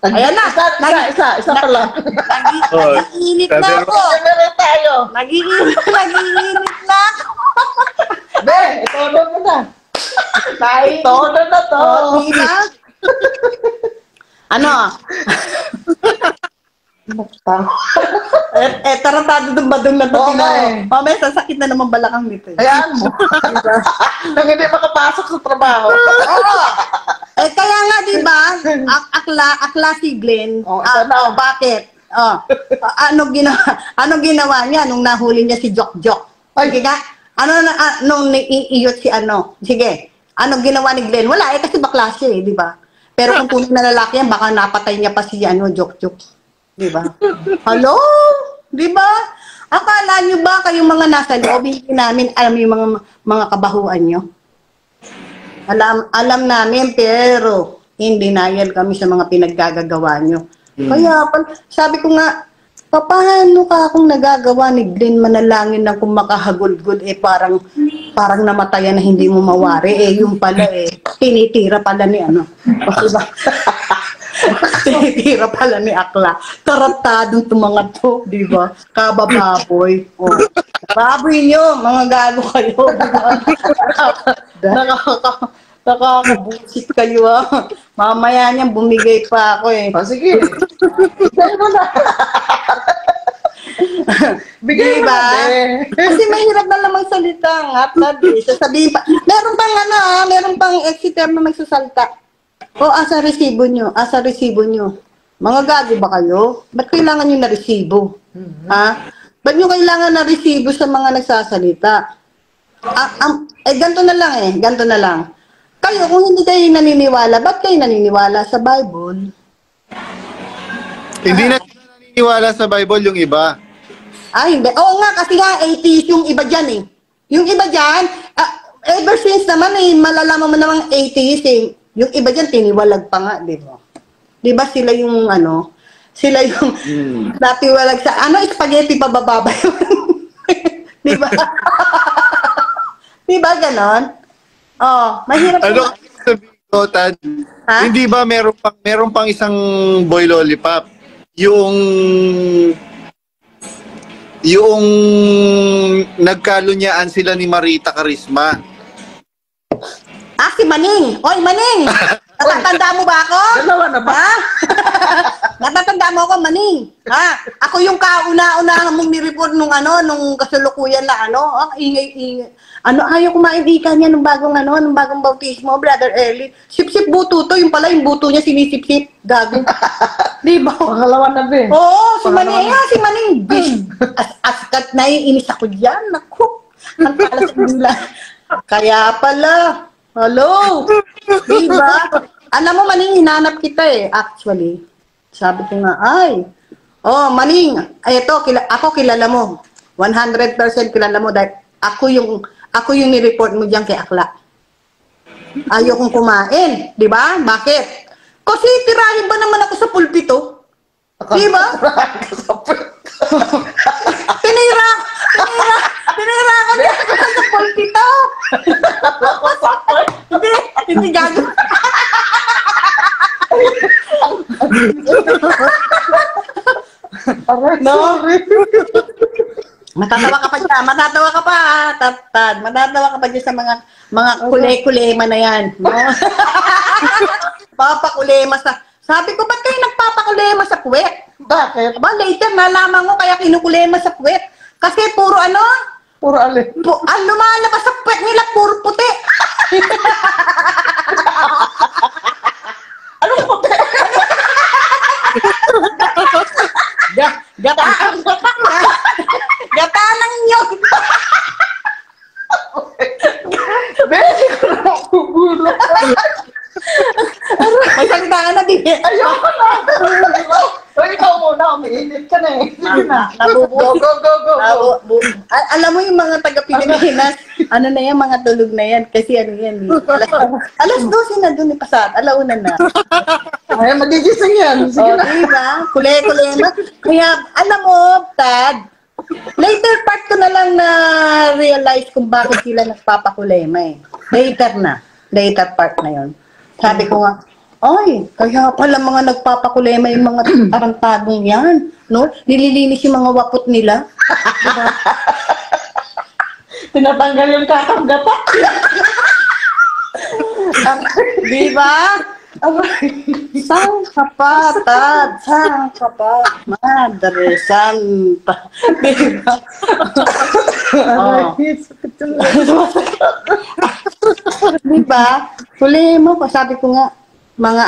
[SPEAKER 2] Isa pa lang.
[SPEAKER 3] Nag-iinit na ako. Nag-iinit na ako.
[SPEAKER 2] Be, ito na. Ito na to.
[SPEAKER 3] Diba? Tarantado ng badong na to.
[SPEAKER 2] Oo nga eh.
[SPEAKER 3] Mamaya, sasakit na naman balakang nito.
[SPEAKER 2] Ayan mo. Nang hindi makapasok sa trabaho.
[SPEAKER 3] Oo. Kaya nga, di ba? Akla si Glenn. Bakit? Ano ginawa niya nung nahuli niya si Jok? Sige nga. Nung iiyot si Sige. Ano ginawa ni Glenn? Wala kasi bakla siya di ba? Pero kung tunay na lalaki yan, baka napatay niya pa si Jok. Di ba? Hello? Di ba? Akala niyo ba kayong mga nasa loob, hindi namin alam yung mga kabahuan niyo? Alam namin, pero hindi denial kami sa mga pinaggagawa nyo. Kaya, sabi ko nga, paano ka kung nagagawa ni Glenn manalangin na kung makahagulgod, parang namatayan na hindi mo mawari, yung pala tinitira pala ni diba? Tinitira pala ni Akla. Taratadong itong mga to, di ba? Kabababoy. Baboy nyo, mga gago kayo. Nakakabusit kayo Mamaya niyan, bumigay pa ako
[SPEAKER 2] Sige. Bigay mo na. Bigay
[SPEAKER 3] diba?
[SPEAKER 2] mo na.
[SPEAKER 3] Kasi mahirap na namang salita sasabihin pa. Meron pang exiter na magsasalta. Asa resibo nyo? Mga gago ba kayo? Ba't kailangan nyo na resibo? Ba't nyo kailangan na resibo sa mga nagsasalita? Ganto na lang. Kayo, kung hindi kayo naniniwala, ba't kayo naniniwala sa Bible?
[SPEAKER 1] Hindi na naniniwala sa Bible yung iba.
[SPEAKER 3] Hindi. Oo nga, kasi nga, 80s yung iba dyan Yung iba dyan, ever since naman malalaman mo namang 80s Yung iba dyan, tiniwalag pa nga, di ba? Di ba sila yung sila yung natiwalag sa, spaghetti pa bababa yun? Di ba? Di ba ganon? Mahirap
[SPEAKER 1] sabihin ko, Tad? Hindi ba meron pang isang boy lollipop? Yung nagkalunyaan sila ni Marita Carisma.
[SPEAKER 3] Si Maning! Oy, Maning! Natatanda mo ba ako?
[SPEAKER 2] Dalawa na ba?
[SPEAKER 3] Natatanda mo ako, Maning. Ha? Ako yung kauna-una mong nireport nung kasalukuyan na ingay-ingay. Ayaw kumain ika niya nung bagong bautismo, Brother Eli. Sip-sip buto to, yung pala yung buto niya sinisip-sip. Gago. Di ba?
[SPEAKER 2] Pangalawa na, be.
[SPEAKER 3] Oo, si Maning. Bish. Askat na inis ako dyan. Naku. Ang kalas nila. Kaya pala. Hello. Di ba? Alam mo, Maning, hinanap kita actually. Sabi ko nga, Maning, ako kilala mo. 100% kilala mo dahil ako yung ni-report mo diyan kay Akla. Ayaw kong kumain, 'di ba? Bakit? Kasi tirahin ba naman ako sa pulpito? 'Di ba? Tinira ko niya sa pulpito. Hindi gago. No. Matatawa ka pa, Tatad. Matatawa ka pa dyan sa mga kulema na yan. No? Papakulema sa... Sabi ko, ba't kayo nagpapakulema sa puwet?
[SPEAKER 2] Bakit?
[SPEAKER 3] Aba, later nalaman ko kaya kinukulema sa puwet. Kasi puro
[SPEAKER 2] Puro alin.
[SPEAKER 3] ang lumalabas sa puwet nila, puro puti. Anong puti? Gatanang nyog.
[SPEAKER 2] Besi ko na makugulo.
[SPEAKER 3] May salita ka na din.
[SPEAKER 2] Ayoko na. Ikaw muna, umiinit ka na eh.
[SPEAKER 3] Nabubuo.
[SPEAKER 2] Go.
[SPEAKER 3] Alam mo yung mga taga-Pilipinas, na yan, mga tulog na yan. Kasi yan, alas 12 na dun, pasat, alauna na.
[SPEAKER 2] Ay, magigising yan. Sige na.
[SPEAKER 3] Diba? Kule-kulema. Kaya, alam mo, Tad, later part ko na lang na realize kung bakit sila nagpapakulema Later part na yon. Sabi ko nga, kaya pala mga nagpapakulema yung mga tarantadong yan. No? Nililinis yung mga wapot nila. Diba?
[SPEAKER 2] Tinatanggal yung kakang-gata.
[SPEAKER 3] Diba? Saan ka pa, Tad? Saan ka pa? Madre Santa. Diba? Diba? Huli mo, sabi ko nga, mga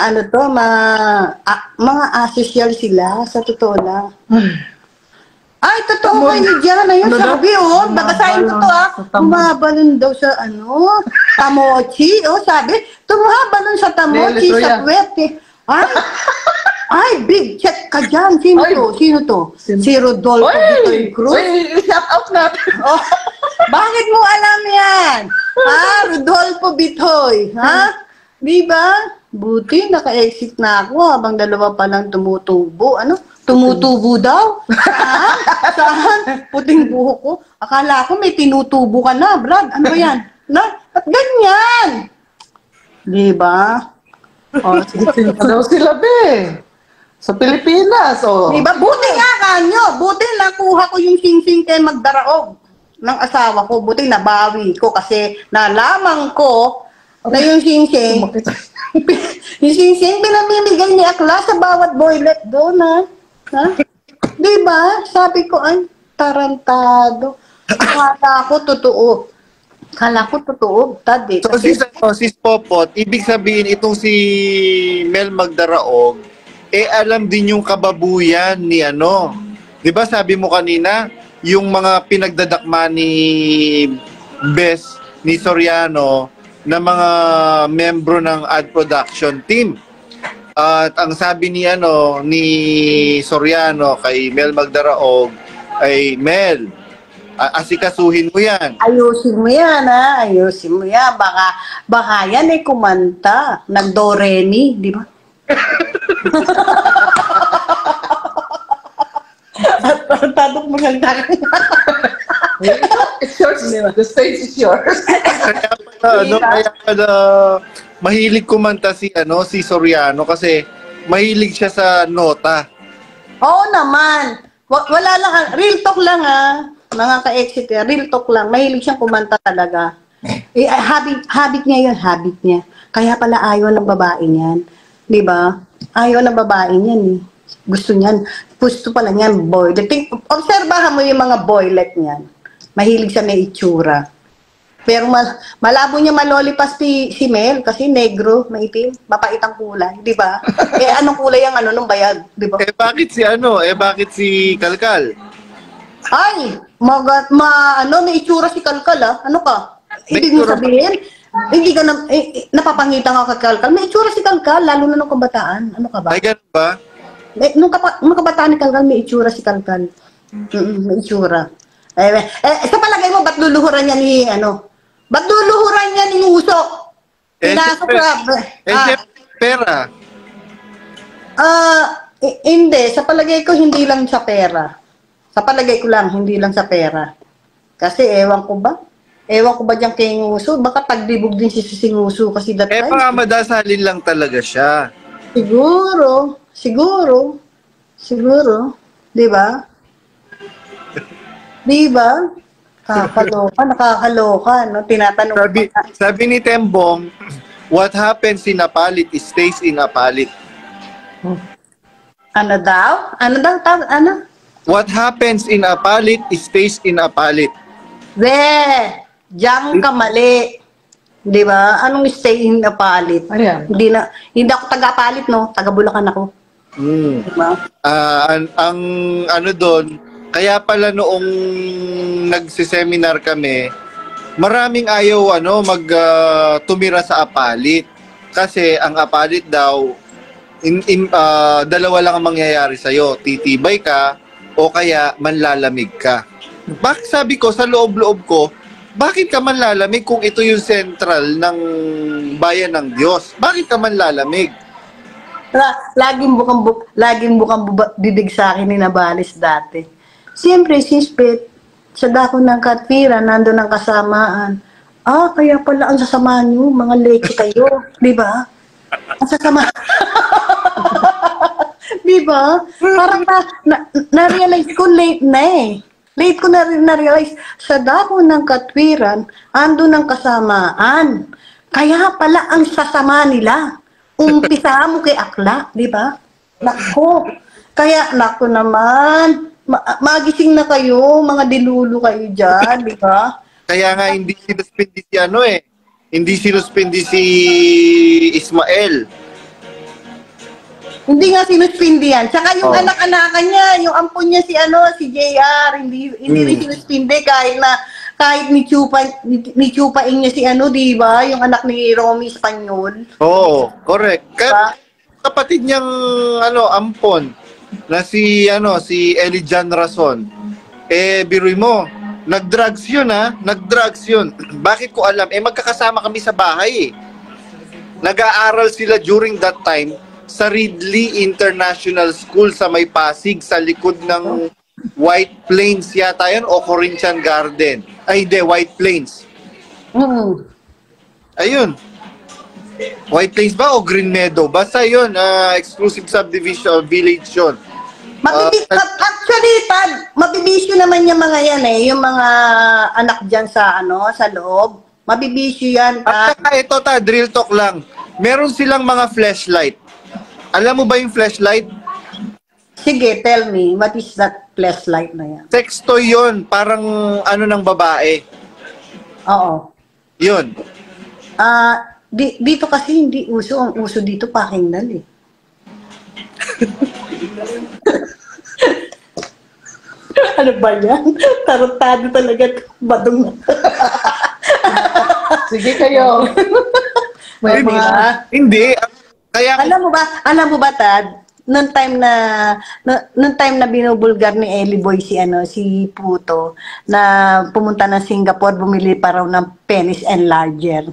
[SPEAKER 3] asocial sila, sa totoo lang. Ay, totoo kayo dyan. Ayun, sabi, nakasayin ko to, tumabalon daw sa, tamochi. Sabi, tumabalon sa tamochi, sa puwet, Ay, big check ka dyan. Sino to? Si Rodolfo Bitoy Cruz.
[SPEAKER 2] Shout out natin.
[SPEAKER 3] Bakit mo alam yan? Rodolfo Bitoy. Di ba? Buti, naka-exit na ako habang dalawa pa lang tumutubo. Tumutubo daw? Saan? Puting buhok ko. Akala ko may tinutubo ka na, Brad. Ano ba yan? At ganyan. Di ba?
[SPEAKER 2] Daw sila, be. Sa Pilipinas,
[SPEAKER 3] Diba? Buti nga kanyo. Buti nakuha ko yung sing-sing kay Magdaraog ng asawa ko. Buti nabawi ko kasi nalaman ko na yung sing-sing, yung sing-sing pinamimigay ni Akla sa bawat boylet doon, Diba? Sabi ko, ay, tarantado. Kala ko totoo, Tad.
[SPEAKER 1] So, sis Popot, ibig sabihin itong si Mel Magdaraog, alam din yung kababuyan ni Di ba sabi mo kanina, yung mga pinagdadakma ni Bes, ni Soriano, na mga membro ng ad production team. At ang sabi ni ni Soriano kay Mel Magdaraog ay, Mel, asikasuhin mo yan.
[SPEAKER 3] Ayusin mo yan, Ayusin mo yan. Baka yan kumanta. Nag-do-re-mi, di ba? Tadok mo lang tayo.
[SPEAKER 2] It's yours. The stage is yours.
[SPEAKER 1] Kaya pala, mahilig kumanta si Soriano kasi mahilig siya sa nota.
[SPEAKER 3] Oo naman. Wala lang, real talk lang mga ka-exit, real talk lang. Mahilig siyang kumanta talaga. Habit niya yun, habit niya. Kaya pala ayaw ng babae niyan. Di ba? Ayaw ng babae niyan Gusto niyan. Gusto pala niyan, boylet. Obserbahan mo yung mga boylet niyan. Mahilig sa may itsura. Pero malabo niya malolipas si Mel kasi negro, maitim, mapait ang kulay, di ba? Anong kulay ang nung bayag, di ba?
[SPEAKER 1] Bakit si Kalkal?
[SPEAKER 3] Ay, may itsura si Kalkal, ah. Ano ka? Ibig mo sabihin, hindi ka napapangita ka kay Kalkal. May itsura si Kalkal, lalo na nung kabataan. Ano ka ba?
[SPEAKER 1] Ay, ganun ba?
[SPEAKER 3] Nung kabataan ni Kalkal, may itsura si Kalkal. May itsura. Sa palagay mo, ba't luluhuran niya ni, ba't luluhuran niya ni Usok? Pinasok
[SPEAKER 1] pera.
[SPEAKER 3] Hindi. Sa palagay ko, hindi lang sa pera. Sa palagay ko lang, hindi lang sa pera. Kasi ewan ko ba dyan kay Nguso? Baka tagdibog din si Nguso kasi that time.
[SPEAKER 1] Baka madasalin lang talaga siya.
[SPEAKER 3] Siguro. Di ba? Nakakaloka, no? Tinatanong
[SPEAKER 1] Sabi ni Tembong, what happens in Apalit stays in Apalit.
[SPEAKER 3] Ano daw? Ano?
[SPEAKER 1] What happens in Apalit stays in Apalit.
[SPEAKER 3] Diyan ka mali. Di ba? Anong stay in Apalit?
[SPEAKER 2] Ayan.
[SPEAKER 3] Hindi ako taga-Apalit, no? Taga-Bulacan ako. Diba?
[SPEAKER 1] Ang doon, kaya pala noong nagsiseminar kami, maraming ayaw tumira sa Apalit. Kasi ang Apalit daw, dalawa lang ang mangyayari sa'yo. Titibay ka o kaya manlalamig ka. Bakit sabi ko, sa loob-loob ko, bakit ka manlalamig kung ito yung sentral ng bayan ng Diyos? Bakit ka manlalamig?
[SPEAKER 3] Laging bukang bibig sa akin ni Nabales dati. Siyempre, sa dako ng katwiran, nandun ang kasamaan. Kaya pala ang sasama nyo, mga leke kayo. Di ba? Ang sasama. Di ba? Parang na-realize ko late na eh. Late ko na-realize, sa dako ng katwiran, andun ang kasamaan. Kaya pala ang sasama nila. Umpisa mo kay akla, di ba? Nako. Kaya, nako naman, magising na kayo, mga dilulo kayo dyan, di ba?
[SPEAKER 1] Kaya nga hindi sinuspindi si hindi sinuspindi si Ismael. Hindi
[SPEAKER 3] nga sinuspindi yan. Tsaka yung anak-anakan niya, yung ampon niya si JR, hindi rin sinuspindi kahit ni Chupaing niya si di ba? Yung anak ni Romy Espanyol.
[SPEAKER 1] Oo, correct. Diba? Kapatid niyang ampon na si Elijan Rason. Biruin mo, nag-drugs yun nag-drugs yun. Bakit ko alam? Magkakasama kami sa bahay Nag-aaral sila during that time sa Ridley International School sa may Pasig sa likod ng White Plains yata yun o Corinthian Garden. Ay hindi, White Plains. Ayun. White Plains ba o Green Meadow? Basta yun, exclusive subdivision, village yun.
[SPEAKER 3] Actually, mabibisyo naman yung mga yan yung mga anak dyan sa loob. Mabibisyo yan.
[SPEAKER 1] At saka ito drill talk lang. Meron silang mga flashlight. Alam mo ba yung flashlight?
[SPEAKER 3] Sige, tell me, what is that flashlight na yan?
[SPEAKER 1] Sex toy yun, parang ng babae.
[SPEAKER 3] Oo.
[SPEAKER 1] Yun.
[SPEAKER 3] Dito kasi hindi uso. Ang uso dito, pakinggan Ano ba yan? Tarotado talaga. Badong.
[SPEAKER 2] Sige kayo.
[SPEAKER 1] Hindi. Kaya
[SPEAKER 3] alam mo ba, Tad? Noong time na binubulgar ni Ellie Boy si Puto na pumunta ng Singapore, bumili pa raw ng penis enlarger.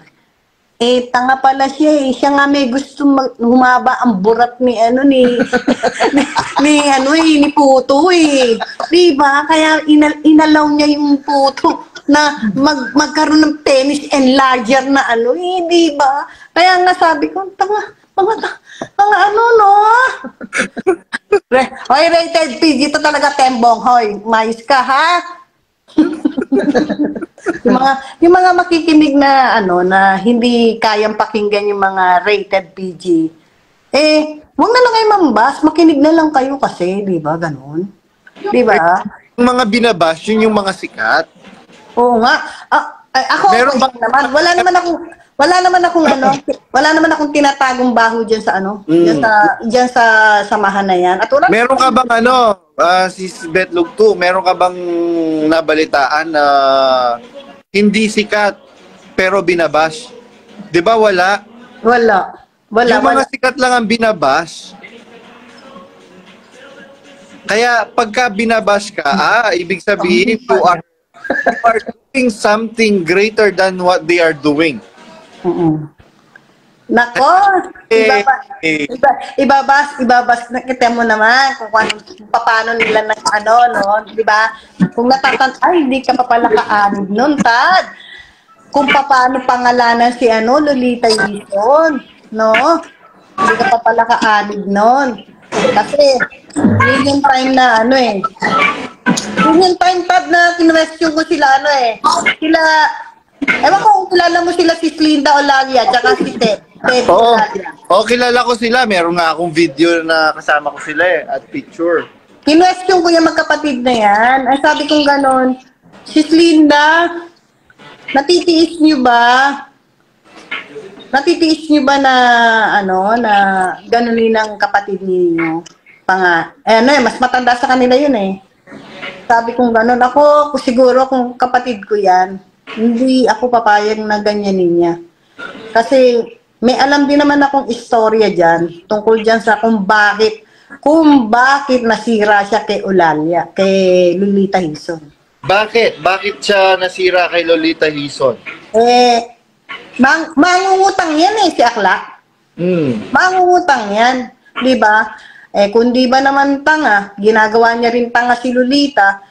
[SPEAKER 3] Tanga pala siya Siya nga may gusto humaba ang burat ni ni Puto Di ba? Kaya inalaw niya yung Puto na magkaroon ng penis enlarger na di ba? Kaya nga sabi ko, mga Hoy, rated PG to talaga, Tembong. Hoy, mais ka, ha? yung mga makikinig na na hindi kayang pakinggan yung mga rated PG, Huwag na lang kayo mambas, makinig na lang kayo kasi, di ba, ganun? Di ba?
[SPEAKER 1] Yung mga binabash, yun yung mga sikat.
[SPEAKER 3] Oo nga. Ako,
[SPEAKER 1] Meron
[SPEAKER 3] okay naman. Wala naman akong tinatagong baho diyan sa ano, diyan sa samahan na yan. At wala
[SPEAKER 1] Meron ka bang si Bet Lugto, meron ka bang nabalitaan na hindi sikat pero binabash? 'Di ba wala?
[SPEAKER 3] Wala.
[SPEAKER 1] Yung mga sikat lang ang binabash. Kaya pagka binabash ka, ibig sabihin you are doing something greater than what they are doing.
[SPEAKER 3] Nako, ibabas na kita mo naman kung paano nila di ba? Kung hindi ka pa pala kaanib nun, Tad. Kung paano pangalanan si Lolita Yison, no? Hindi ka pa pala kaanib nun. Kasi, yun yung time na yun yung time, Tad, na kinwestiyon ko sila ewan ko kung kilala mo sila si Slinda Olalia, tsaka si Ted Olalia.
[SPEAKER 1] Kilala ko sila. Meron nga akong video na kasama ko sila at picture.
[SPEAKER 3] Kinwestiyon ko yung magkapatid na yan. Ang sabi kong ganon, si Slinda, natitiis nyo ba? Natitiis nyo ba na, na ganunin ang kapatid ninyo? Mas matanda sa kanila yun eh. Sabi kong ganon, ako siguro kung kapatid ko yan, hindi ako papayag na ganyanin niya. Kasi may alam din naman akong istorya dyan, tungkol dyan sa kung bakit nasira siya kay Olalia, kay Lolita Hison.
[SPEAKER 1] Bakit? Bakit siya nasira kay Lolita Hison?
[SPEAKER 3] Mangungutang yan si Akla. Mangungutang yan. Di ba? Kung di ba naman tanga, ginagawa niya rin tanga si Lolita,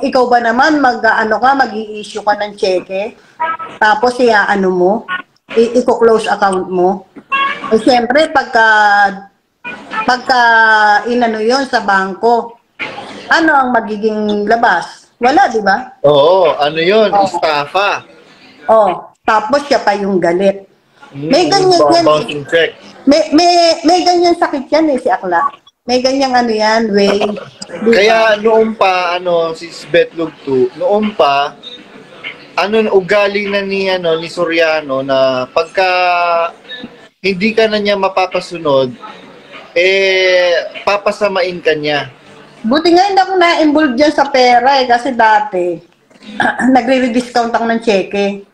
[SPEAKER 3] ikaw ba naman mag-i-issue ka ng cheque, tapos i-close account mo. Siyempre, pagka yon sa bangko, ano ang magiging labas? Wala, di ba?
[SPEAKER 1] Oo, yun? Estafa.
[SPEAKER 3] Tapos siya pa yung galit. May ganyan yan.
[SPEAKER 1] Bouncing check.
[SPEAKER 3] May ganyan sakit yan si Akla. May ganyang way.
[SPEAKER 1] Kaya noon pa, si Bet Lugto, noon pa, ugali na ni Soriano na pagka hindi ka na niya mapapasunod, papasamain ka niya.
[SPEAKER 3] Buti nga hindi ako na-involved dyan sa pera kasi dati, nagre-rediscount ako ng cheque.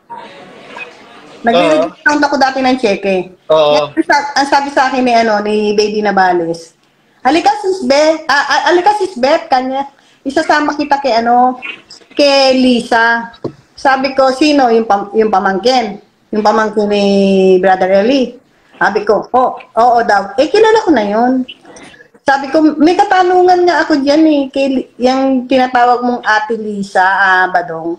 [SPEAKER 3] Nagre-rediscount ako dati ng cheque. Ang sabi sa akin ni Baby Navales, halika sis Beth, kanya, isasama kita kay Lisa. Sabi ko, sino? Yung pamangkin. Yung pamangkin ni Brother Eli. Sabi ko, oo daw. Kilala ko na yun. Sabi ko, may katanungan nga ako dyan yung tinatawag mong Ate Lisa, Badong.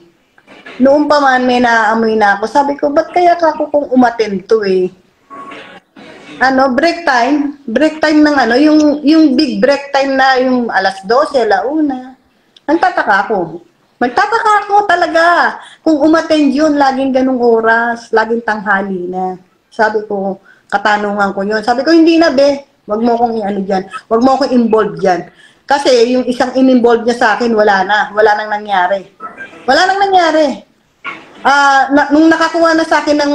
[SPEAKER 3] Noon pa man, may naamoy na ako. Sabi ko, ba't kaya ako kung umattend to break time ng yung big break time na yung alas 12, alauna. Magtataka ako talaga. Kung umattend yun, laging ganung oras, laging tanghali na. Sabi ko, katanungan ko yun. Sabi ko, hindi na wag mo akong dyan. Wag mo akong involved dyan. Kasi yung isang in-involved niya sa akin, wala nang nangyari. Nung nakakuha na sa akin ng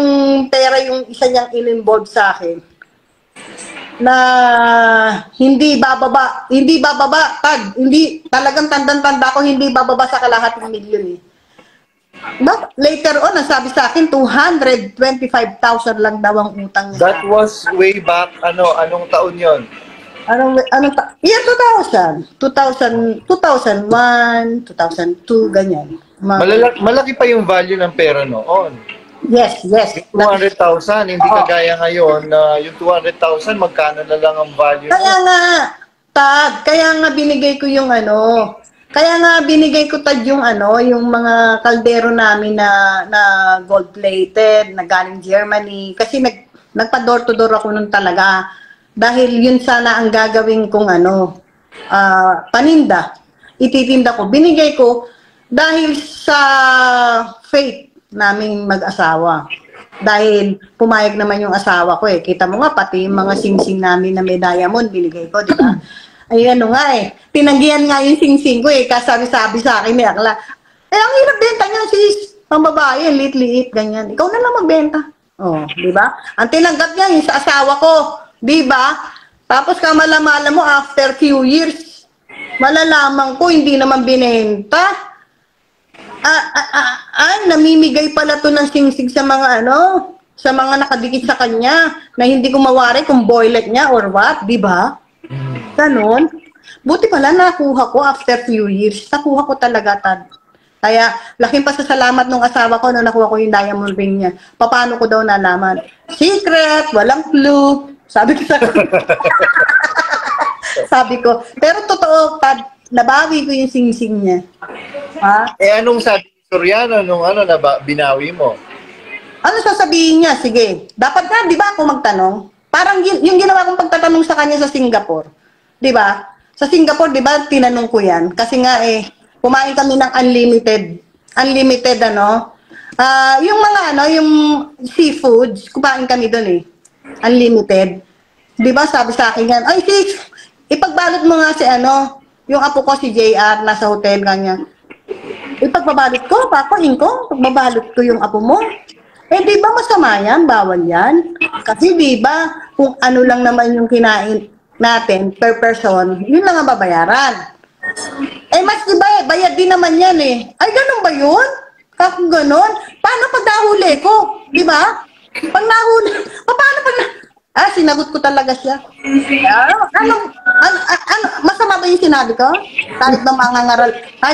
[SPEAKER 3] pera yung isa niyang in-involved sa akin, na hindi bababa, Tad, hindi, talagang tandang-tanda ko, hindi bababa sa kalahating milyon Later on, nasabi sa akin, 225,000 lang daw ang utang niya.
[SPEAKER 1] That was way back, anong taon yon?
[SPEAKER 3] Yeah, 2001, 2002, ganyan.
[SPEAKER 1] Malaki pa yung value ng pera noon.
[SPEAKER 3] Yes.
[SPEAKER 1] 200,000, hindi kagaya ngayon na yung 200,000, magkano na lang ang value?
[SPEAKER 3] Kaya nga, Tad, binigay ko yung binigay ko Tad yung yung mga kaldero namin na gold-plated, na galing Germany. Kasi nagpa-door to door ako nun talaga. Dahil yun sana ang gagawin kong paninda. Ititinda ko. Binigay ko dahil sa faith naming mag-asawa. Dahil pumayag naman yung asawa ko eh. Kita mo nga, pati yung mga sing-sing namin na may diamond, binigay ko, di ba? Ay, ano nga eh. Tinanggihan nga yung sing-sing ko eh. Kasabi-sabi sa akin ni Akla. Eh, ang hirap benta niya, sis. Ang babae, liit-liit, ganyan. Ikaw na lang magbenta. Oh, di ba? Ang tinanggap niya yung sa asawa ko. Di ba? Tapos kamala-mala mo, after few years, malalaman ko, hindi naman binenta. Namimigay pala to ng singsig sa mga sa mga nakadikit sa kanya na hindi ko mawari kung boylet niya or what, di ba? Ganon. Buti pala nakuha ko after few years. Nakuha ko talaga, Tad. Kaya laking pasasalamat nung asawa ko na nakuha ko yung diamond ring niya. Paano ko daw nalaman? Secret, walang clue. Sabi ko sa sabi ko, pero totoo, Tad, nabawi ko yung singsing niya. Ha?
[SPEAKER 1] Anong sabi ni Soriano nung binawi mo?
[SPEAKER 3] Ano sasabihin niya? Sige. Dapat na, di ba, ako magtanong? Parang yung ginawa kong pagtatanong sa kanya sa Singapore. Di ba? Sa Singapore, di ba, tinanong ko yan. Kasi nga kumain kami ng unlimited, yung mga, yung seafoods, kumain kami doon Unlimited. Di ba, sabi sa akin yan, ay, sis, ipagbalot mo nga si yung apo ko si JR, nasa hotel, ganyan. Ipagbabalot ko, papain ko, pagbabalot ko yung apo mo. Di ba masama yan? Bawal yan. Kasi di ba, kung ano lang naman yung kinain natin per person, yun lang ang babayaran. Mas di ba bayad din naman yan Ay, ganun ba yun? Kung ganun, paano pag nahuli ko? Di ba? Pag nahuli, paano pag sinagot ko talaga siya. Masama ba yung sinabi ko? Kahit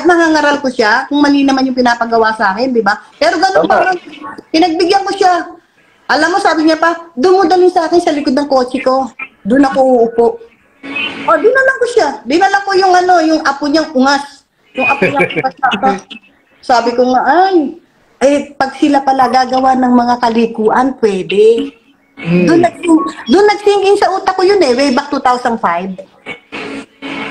[SPEAKER 3] mangangaral ko siya, kung mali naman yung pinapagawa sa akin, di ba? Pero ganun pa, pinagbigyan ko siya. Alam mo, sabi niya pa, dumudalhin sa akin sa likod ng kotse ko. Doon ako uupo. Dinalang ko siya. Dinalang ko yung apo niyang ungas. Yung apo niyang ungas. Sabi ko nga, pag sila pala gagawa ng mga kalikuan, pwede. Doon nag-sink in sa utak ko yun way back 2005.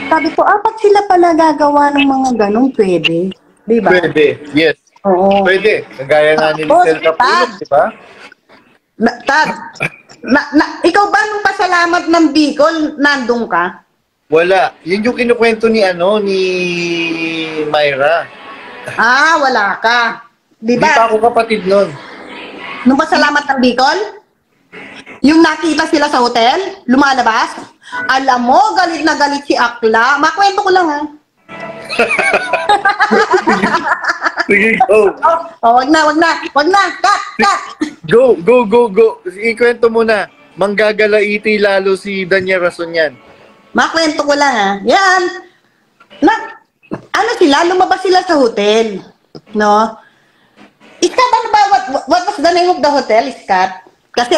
[SPEAKER 3] Sabi ko, pag sila pala gagawa ng mga ganun, pwede. Di ba?
[SPEAKER 1] Pwede, yes.
[SPEAKER 3] Oo.
[SPEAKER 1] Pwede. Kagaya nga ni Lisel Capulot, di ba?
[SPEAKER 3] Tad, ikaw ba nung pasalamat ng Bicol, nandun ka?
[SPEAKER 1] Wala. Yun yung kinukwento ni Myra.
[SPEAKER 3] Wala ka. Di
[SPEAKER 1] Hindi
[SPEAKER 3] ba?
[SPEAKER 1] pa ako kapatid nun.
[SPEAKER 3] Nung pasalamat ng Bicol? Yung nakita sila sa hotel, lumalabas, alam mo, galit na galit si Akla. Makwento ko lang,
[SPEAKER 1] Sige, go.
[SPEAKER 3] Wag na. Cut.
[SPEAKER 1] Go. Ikwento mo na. Manggagalaiti lalo si Danya Rason yan.
[SPEAKER 3] Makwento ko lang, Yan. Lumabas sila sa hotel. No? Iskat, ano ba? What was the name of the hotel, Iskat? Kasi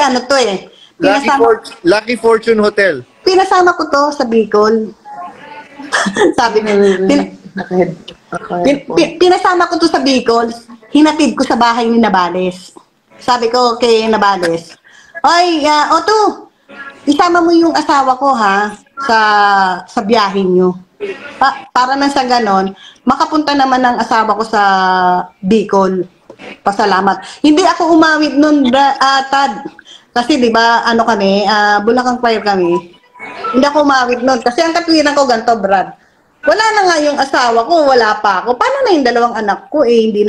[SPEAKER 1] Lucky Fortune Hotel.
[SPEAKER 3] Pinasama ko to sa Bicol. Sabi pinasama ko to sa Bicol. Hinatid ko sa bahay ni Nabales. Sabi ko kay Nabales, Otto, isama mo yung asawa ko sa biyahe nyo. Para na sa ganon, makapunta naman ang asawa ko sa Bicol. Pasalamat. Hindi ako umawit nun, Tad. Kasi di ba, Bulacan Choir kami. Hindi ako umawit nun. Kasi ang katwiran ko ganito, Brad. Wala na nga yung asawa ko, wala pa ako. Paano na yung dalawang anak ko? Hindi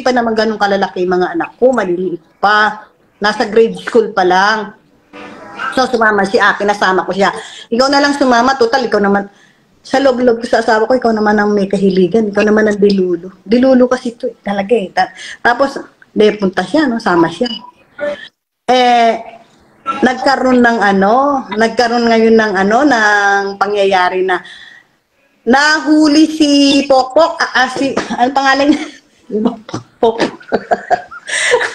[SPEAKER 3] pa naman ganun kalalaki mga anak ko. Maliliit pa. Nasa grade school pa lang. So, sumama si Aki, nasama ko siya. Ikaw na lang sumama. Total, ikaw naman. Sa loob-loob ko sa asawa ko, ikaw naman ang may kahiligan. Ikaw naman ang dilulo. Dilulo kasi ito talaga Tapos, punta siya, sama siya. Nagkaroon ngayon ng pangyayari na nahuli si Pokpok, ano pangalan niya? Pokpok.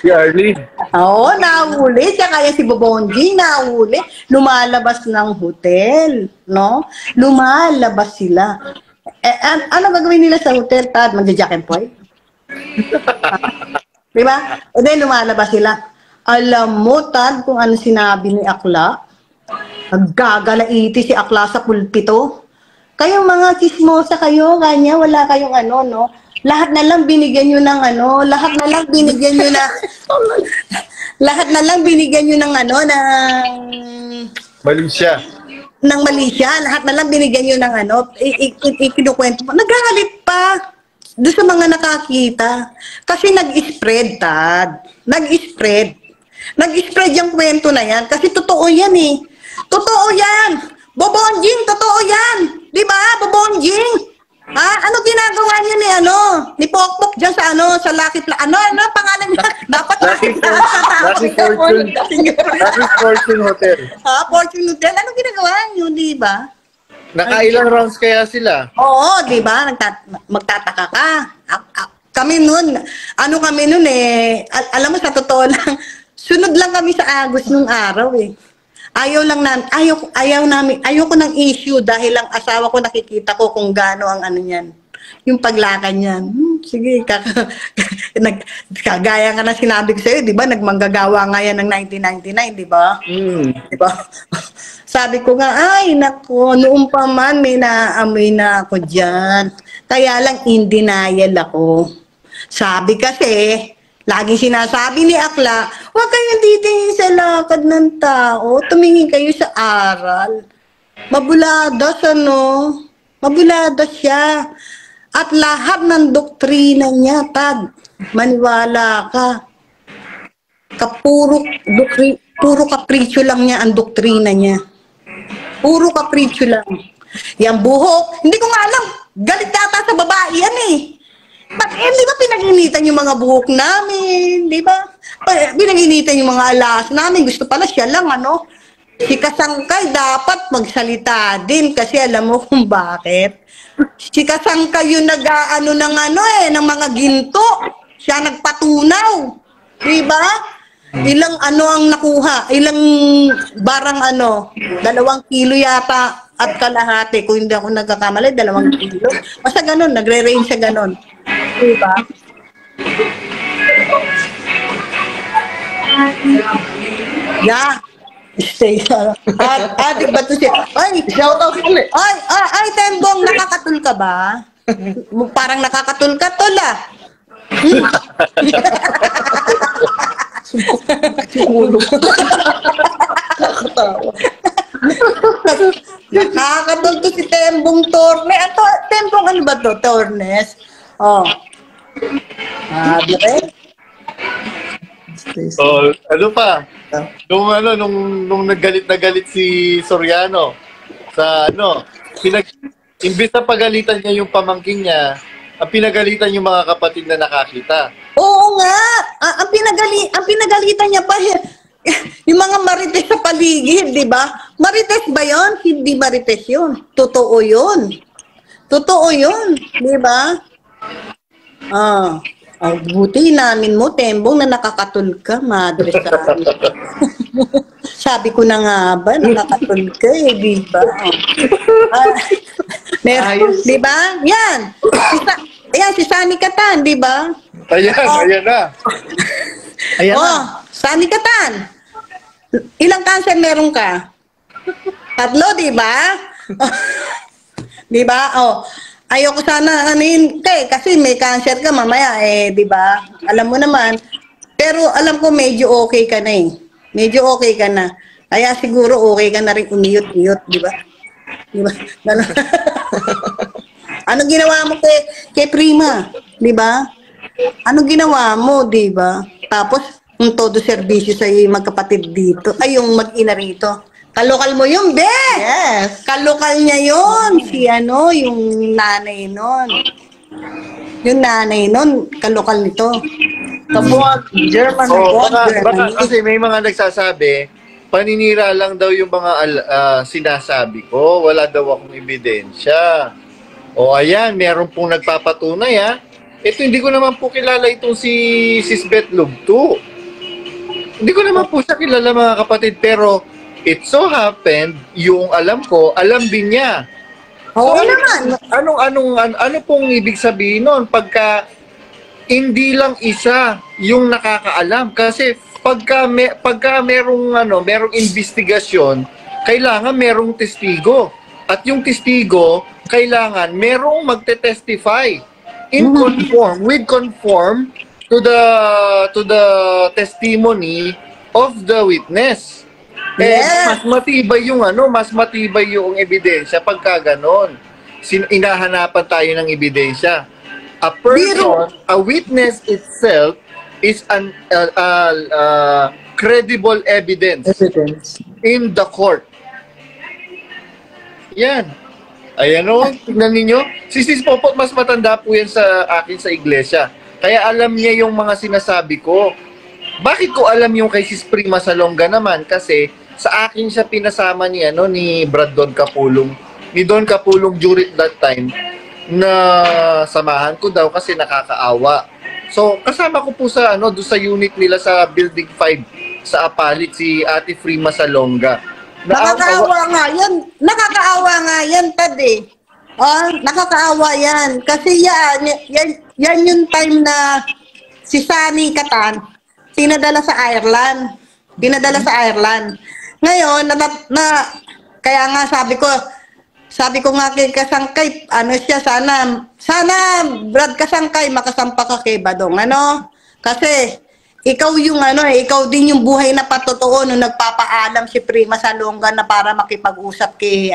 [SPEAKER 1] Si Arlene.
[SPEAKER 3] Oo, nahuli siya, kaya si Bobonji nahuli. Lumalabas ng hotel, no? Lumalabas sila. Ano gagawin nila sa hotel, Tad? Magja-jack and point? Diba? Lumalabas sila. Alam mo, Tad, kung ano sinabi ni Akla? Naggagalaiti si Akla sa pulpito. Kayong mga chismosa kayo, kanya, wala kayong lahat na lang binigyan nyo ng ano, lahat na lang binigyan nyo na, lahat na lang binigyan nyo ng ano,
[SPEAKER 1] Malaysia.
[SPEAKER 3] ng Malaysia, lahat na lang binigyan nyo ng ano, ikinukwento mo. Nagagalit pa doon sa mga nakakita. Kasi nag-spread, Tad. Nag-spread. Nag-spread yung kwento na yan. Kasi totoo yan eh. Totoo yan. Bobonjing, totoo yan. Di ba? Bobonjing. Ha? Ano ginagawa niya ni ano? Ni Pokpok dyan sa ano? Sa Lucky ano pangalan niya? Dapat
[SPEAKER 1] Lucky Fortune. Lucky Fortune Hotel.
[SPEAKER 3] Ha? Fortune Hotel. Ano ginagawa niyo, di ba?
[SPEAKER 1] Nakailang rounds kaya sila?
[SPEAKER 3] Oo, di ba? Magtataka ka. Kami nun, ano kami nun eh, alam mo sa totoo lang, sunod lang kami sa Agos nung araw eh. Ayaw ko ng issue dahil lang asawa ko nakikita ko kung gaano ang ano niyan. Yung paglakad niyan. Sige, kagaya nga na sinabi ko sa'yo, di ba? Nagmanggagawa nga yan ng 1999, di ba? Di ba? Sabi ko nga, ay, nako, noong pa man, may naamoy na ako dyan. Kaya lang, in denial ako. Sabi kasi, laging sinasabi ni Akla, huwag kayong titingin sa lakad ng tao, tumingin kayo sa aral. Mabuladas, ano? Mabuladas siya. At lahat ng doktrina niya, Tad, maniwala ka. Puro kapritsyo lang niya ang doktrina niya. Puro kapritsyo lang. Yang buhok, hindi ko nga alam, galit yata sa babae yan eh. Di ba pinag-initan yung mga buhok namin? Di ba? Pinag-initan yung mga alas namin. Gusto pala siya lang, ano? Si Kasangkay dapat magsalita din kasi alam mo kung bakit. Si Kasangkay yung nag-ano ng ano ng mga ginto. Siya nagpatunaw. Di ba? Ilang ano ang nakuha? Ilang barang ano? 2 kilo yata at kalahati. Kung hindi ako nagkakamali, 2 kilo. Basta ganun, nagre-range siya ganun. Diba? Yeah. Stay adik ba to siya? Ay, shout out ulit. Ay, Tembong, nakakatul ka ba? Parang nakakatul ka, tol ah. Nakakatul to si Tembong Torne. Tembong ano ba to? Tornes? Oh. Dire?
[SPEAKER 1] Ano pa? Nung naggalit na galit si Soriano sa imbis na pagalitan niya yung pamangking niya, ang pinagalitan yung mga kapatid na nakakita.
[SPEAKER 3] Oo nga. Ang pinagalitan niya pa yung mga marites sa paligid, di ba? Marites ba yon? Hindi marites yun. Totoo yun. Totoo yun. Di ba? Buti namin mo, Tembong, na nakakatul ka, madre sa amin. Sabi ko na nga ba, nakakatul ka eh, di ba? Di ba? Yan. Ayan, si Sani Katan, di ba?
[SPEAKER 1] Ayan na.
[SPEAKER 2] Ayan na.
[SPEAKER 3] Sani Katan. Ilang cancer meron ka? 3, di ba? Di ba? Ayoko sana kasi may cancer ka mamaya di ba? Alam mo naman. Pero alam ko medyo okay ka na eh. Medyo okay ka na. Kaya siguro okay ka na rin umiyot-iyot, di ba? Di ba? Anong ginawa mo kay Prima? Di ba? Anong ginawa mo, di ba? Tapos yung todo serbisyo sa yung magkapatid dito, ay yung mag-ina rito. Kalokal mo yun, be!
[SPEAKER 2] Yes.
[SPEAKER 3] Kalokal niya yun. Si yung nanay nun. Yung nanay nun, kalokal nito.
[SPEAKER 2] Kabuhat, German.
[SPEAKER 1] Baka kasi may mga nagsasabi, paninira lang daw yung mga sinasabi ko. Wala daw akong ebidensya. Ayan, meron pong nagpapatunay Ito, hindi ko naman po kilala itong si Sisbeth Lugto. Hindi ko naman po siya kilala mga kapatid, pero it so happened, yung alam ko, alam din niya.
[SPEAKER 3] Oo naman.
[SPEAKER 1] Ano pong ibig sabihin nun? Pagka hindi lang isa yung nakakaalam. Kasi pagka merong investigasyon, kailangan merong testigo. At yung testigo, kailangan merong magte-testify. conform to the testimony of the witness.
[SPEAKER 3] Yes.
[SPEAKER 1] Mas matibay yung ebidensya pagka ganon. Inahanapan tayo ng ebidensya. A witness itself is an credible evidence in the court. Yan. Ayan o, tignan ninyo. Si Sis Popot, mas matanda po yan sa akin sa iglesia. Kaya alam niya yung mga sinasabi ko. Bakit ko alam yung kay Sis Prima Salonga naman? Kasi sa akin siya pinasama ni Brad Don Capulong. Ni Don Capulong during that time na samahan ko daw kasi nakakaawa. So, kasama ko po sa doon sa unit nila sa Building 5 sa Apalit si Ate Prima Salonga.
[SPEAKER 3] Nakakaawa nga yan. Nakakaawa nga yan, Tad eh. Nakakaawa yan. Kasi yan yung time na si Sunny Catan pinadala sa Ireland. Ngayon, kaya nga sabi ko nga kay Kasangkay, sana Brad Kasangkay, makasampa ka kay Badong, Kasi, ikaw din yung buhay na patotoo nung nagpapaalam si Prima Salonga na para makipag-usap kay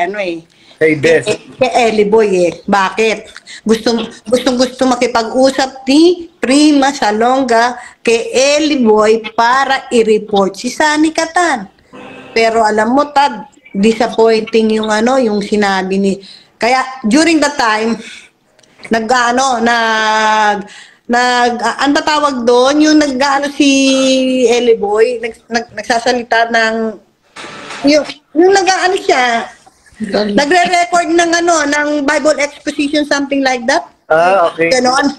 [SPEAKER 1] Kay Des.
[SPEAKER 3] Kay Ellie Boy Bakit? Gusto makipag-usap ni Prima Salonga kay Ellie Boy para i-report si Sunny Catan. Pero alam mo, Tad, disappointing yung sinabi ni. Kaya during that time, ang tatawag doon, yung si Ellie Boy, nagsasalita ng yung siya, nagre-record ng Bible exposition, something like that.
[SPEAKER 1] Okay.
[SPEAKER 3] Ganon.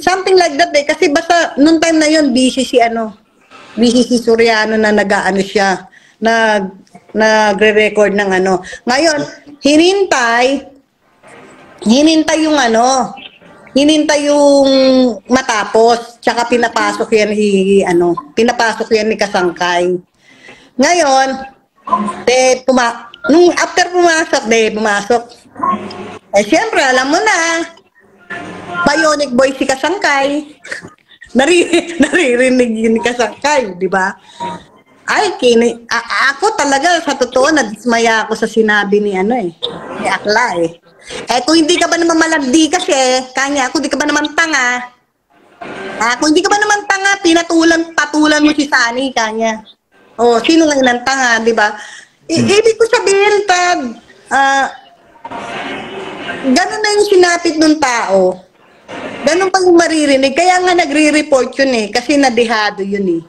[SPEAKER 3] Something like that kasi basta nung time na yun busy si Soriano na siya, nagre-record ng Ngayon, hinintay yung matapos, tsaka pinapasok yan ni Kasangkay. Ngayon, nung after pumasok. Siyempre, alam mo na, Bionic Boy si Kasangkay. Naririnig yun ni Kasangkay, di ba? Ako talaga, sa totoo, nadismaya ako sa sinabi ni Akla kung hindi ka ba naman malagdi kasi, kanya, kung hindi ka ba naman tanga, kung hindi ka ba naman tanga, patulan mo si Sunny, kanya. Sino nga ng tanga, di ba? Ibig ko sabihin, Tad, ganun na yung sinapit ng tao. Ganun pa yung maririnig. Kaya nga nagre-report yun kasi nadehado yun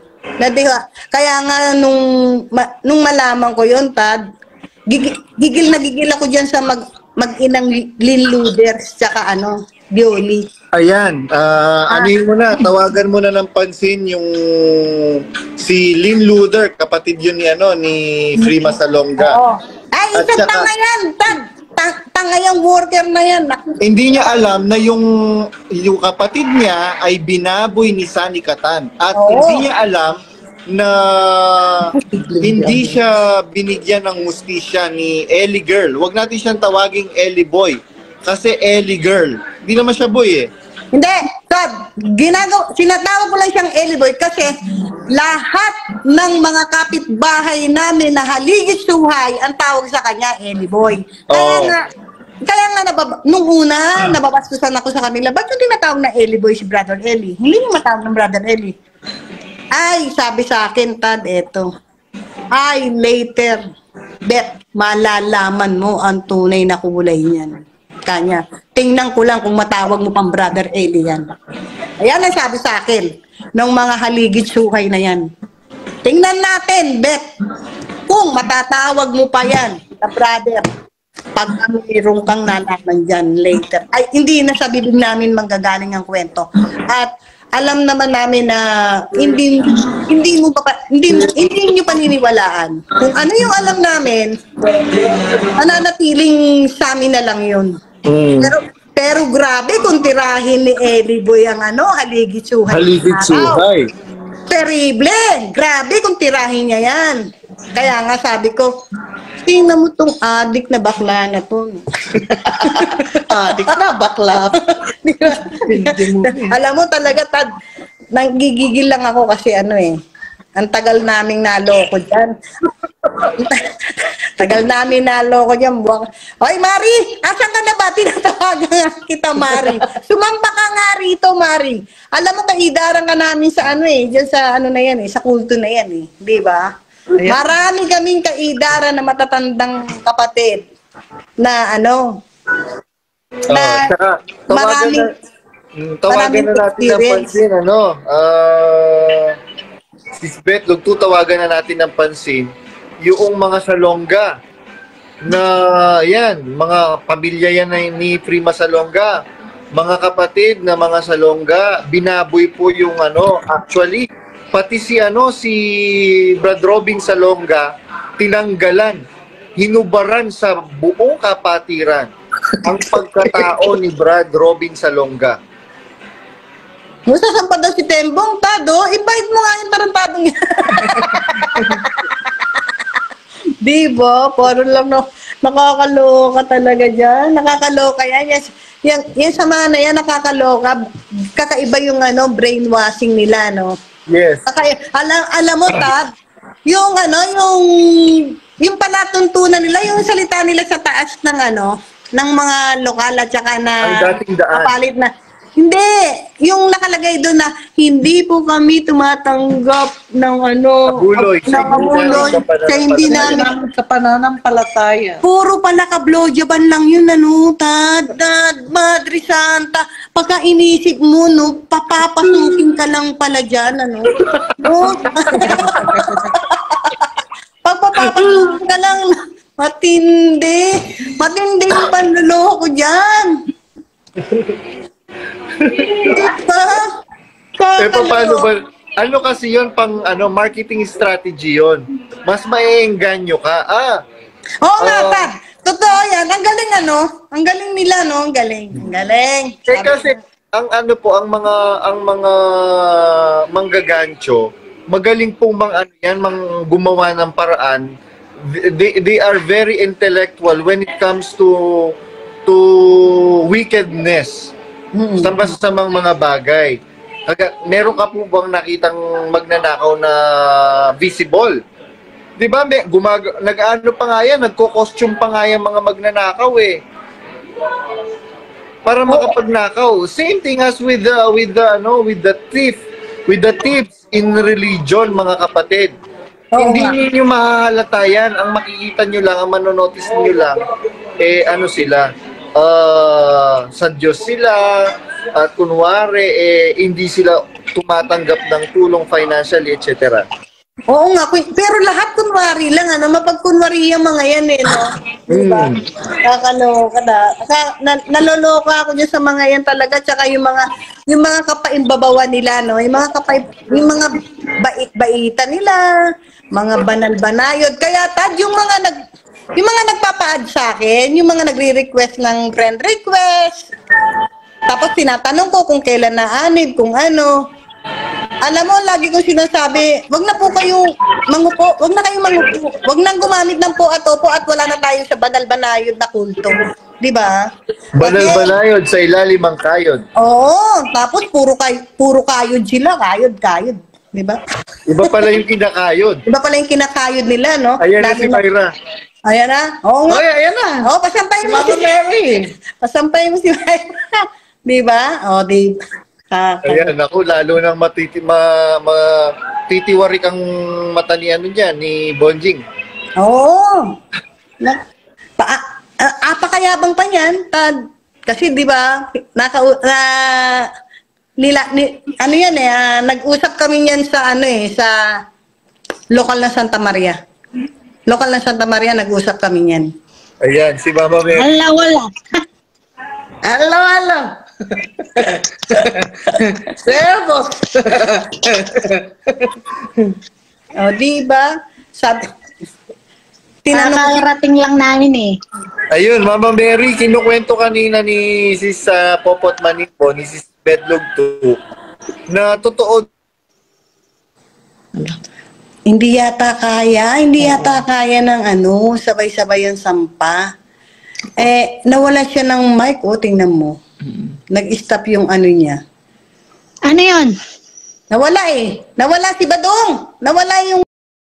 [SPEAKER 3] Kaya nga nung malaman ko yun, Tad, gigil ako dyan sa mag-inang Lynn Luders tsaka Bioli.
[SPEAKER 1] Ayan, tawagan mo na ng pansin yung si Lynn Luder, kapatid yun ni Prima Salonga.
[SPEAKER 3] Isang tanga yan, Tad. Tanga yung worker na yan.
[SPEAKER 1] Hindi niya alam na yung kapatid niya ay binaboy ni Sunny Catan. At hindi niya alam na hindi siya binigyan ng mustisya ni Ellie Girl. Huwag natin siyang tawaging Ellie Boy. Kasi Ellie Girl. Hindi naman siya boy
[SPEAKER 3] Hindi, Tad, sinatawag ko lang siyang Ellie Boy kasi lahat ng mga kapitbahay namin na haligit-suhay ang tawag sa kanya Ellie Boy. Kaya nga nung una, nababastusan ako sa kanila, ba't yung tinatawag na Ellie Boy si Brother Ellie? Hindi mo matawag ng Brother Ellie. Sabi sa akin, Tad, eto. Later, bet, malalaman mo ang tunay na kulay niyan. Kanya, tingnan ko lang kung matawag mo pang Brother Ellie yan. Ayan ang sabi sa akin ng mga haligit-suhay na yan. Tingnan natin, bet, kung matatawag mo pa yan, na brother, pag mayroon kang nalaman dyan later. Hindi na sa bibig namin manggagaling ang kwento. At alam naman namin na hindi nyo paniniwalaan. Kung ano yung alam namin, mananatiling sa amin na lang yun. Pero grabe kung tirahin ni Ellie Boy ang haligit-suhay.
[SPEAKER 1] Haligit-suhay.
[SPEAKER 3] Terrible! Grabe kung tirahin niya yan. Kaya nga sabi ko, tingnan mo tong adik na bakla na to.
[SPEAKER 2] Adik na, bakla.
[SPEAKER 3] Alam mo talaga, Tad, nanggigigil lang ako kasi ang tagal naming naloko dyan. Tagal namin naloko dyan. Hoy, Mari! Asan ka na ba? Tinatawagan kita, Mari. Sumamba ka nga rito, Mari. Alam mo, kaidaran ka namin sa dyan sa na yan sa kulto na yan Di ba? Marami kaming kaidaran na matatandang kapatid na
[SPEAKER 1] Tsaka,
[SPEAKER 3] maraming
[SPEAKER 1] tawagan na natin ng pansin, Sis Beth, tutawagan na natin ng pansin yung mga salongga na yan, mga pamilya yan ni Prima Salonga, mga kapatid na mga salongga, binaboy po yung actually, pati si Brad Robin Salonga, tinanggalan, hinubaran sa buong kapatiran ang pagkatao ni Brad Robin Salonga.
[SPEAKER 3] Masasampa daw si Tembong, Tado, invite mo nga yung tarantadong yan. Di ba? Paro lang nakakaloka talaga dyan. Nakakaloka yan. Yan sa mga na yan, nakakaloka. Kakaiba yung brainwashing nila,
[SPEAKER 1] Yes.
[SPEAKER 3] Alam mo, Tad, yung yung palatuntunan nila, yung salita nila sa taas ng ng mga lokal at saka na
[SPEAKER 1] ang dating daan.
[SPEAKER 3] kapalit na hindi, yung nakalagay doon na hindi po kami tumatanggap ng
[SPEAKER 1] Kabuloy,
[SPEAKER 3] ng kabuloy sa hindi namin
[SPEAKER 2] Sa pananampalataya.
[SPEAKER 3] puro pala ka-blowjoban lang yun, Tad, Madre Santa. Pagka inisip mo, papapasukin ka lang pala dyan, Pagpapapasukin ka lang, matindi yung panluloko dyan. Diba?
[SPEAKER 1] Paano ba? Ano kasi yon pang marketing strategy yon. Mas maiengganyo ka.
[SPEAKER 3] Oo nga, Tad. Totoo yan. Ang galing, Ang galing nila, Ang galing. Ang galing.
[SPEAKER 1] Kasi, ang mga manggagancho, magaling pong gumawa ng paraan. They are very intellectual when it comes to wickedness. Sa masasamang mga bagay. Meron ka po bang nakitang magnanakaw na visible? Di ba? Nag-ano pa nga yan, nagko-costume pa nga yan mga magnanakaw para makapagnakaw. Same thing as with the thieves in religion, mga kapatid. Hindi niyo mahahalata yan. Ang makikita niyo lang, ang manonotice niyo lang, sila. Sa Diyos sila at kunwari hindi sila tumatanggap ng tulong financially, etc.
[SPEAKER 3] Oo nga, pero lahat kunwari lang, mapagkunwari yung mga yan diba? Nakakaloka naloloka ako dyan sa mga yan talaga, tsaka yung mga kapaimbabawan nila, yung mga bait-baitan nila, mga banal-banayod. Kaya, Tad, yung mga nagpapa-add sa akin, yung mga nagre-request ng friend request, tapos tinatanong ko kung kailan na-anib, kung ano. Alam mo, lagi kong sinasabi, wag na kayong mangupo, wag nang gumamit ng po at opo at wala na tayo sa banal-banayod na kulto. Di ba?
[SPEAKER 1] Banal-banayod sa ilalim ang kayod.
[SPEAKER 3] Oo, tapos puro kayod sila, kayod. Di ba?
[SPEAKER 1] Iba pala yung kinakayod.
[SPEAKER 3] Iba pala yung kinakayod nila,
[SPEAKER 1] Ayan na si Myra.
[SPEAKER 3] Ayan na? Oo nga.
[SPEAKER 2] Ayan na.
[SPEAKER 3] Oo, pasampay mo
[SPEAKER 2] Mama Mary.
[SPEAKER 3] Pasampay mo si Myra. Di ba? O, di.
[SPEAKER 1] Ayan, ako, lalo nang matitiwarik ang mata ni ni Bonjing.
[SPEAKER 3] Oo. Apakayabang pa niyan, Tad. Kasi di ba, nag-usap kami niyan sa sa lokal na Santa Maria. Lokal na Santa Maria, nag-usap kami niyan.
[SPEAKER 1] Ayan, si Mama Mary.
[SPEAKER 3] Wala.
[SPEAKER 2] Hello. Servos.
[SPEAKER 3] O, di ba? Sabi,
[SPEAKER 4] Nakakarating lang namin
[SPEAKER 1] Ayun, Mama Mary, kinukwento kanina ni Sis Popot Manipo, ni Sis Bedlog 2, na totoo
[SPEAKER 3] Hindi yata kaya ng sabay-sabay yung sampa. Nawala siya ng mic, tingnan mo. Nag-stop yung niya.
[SPEAKER 4] Ano yun?
[SPEAKER 3] Nawala si Badong! Nawala yung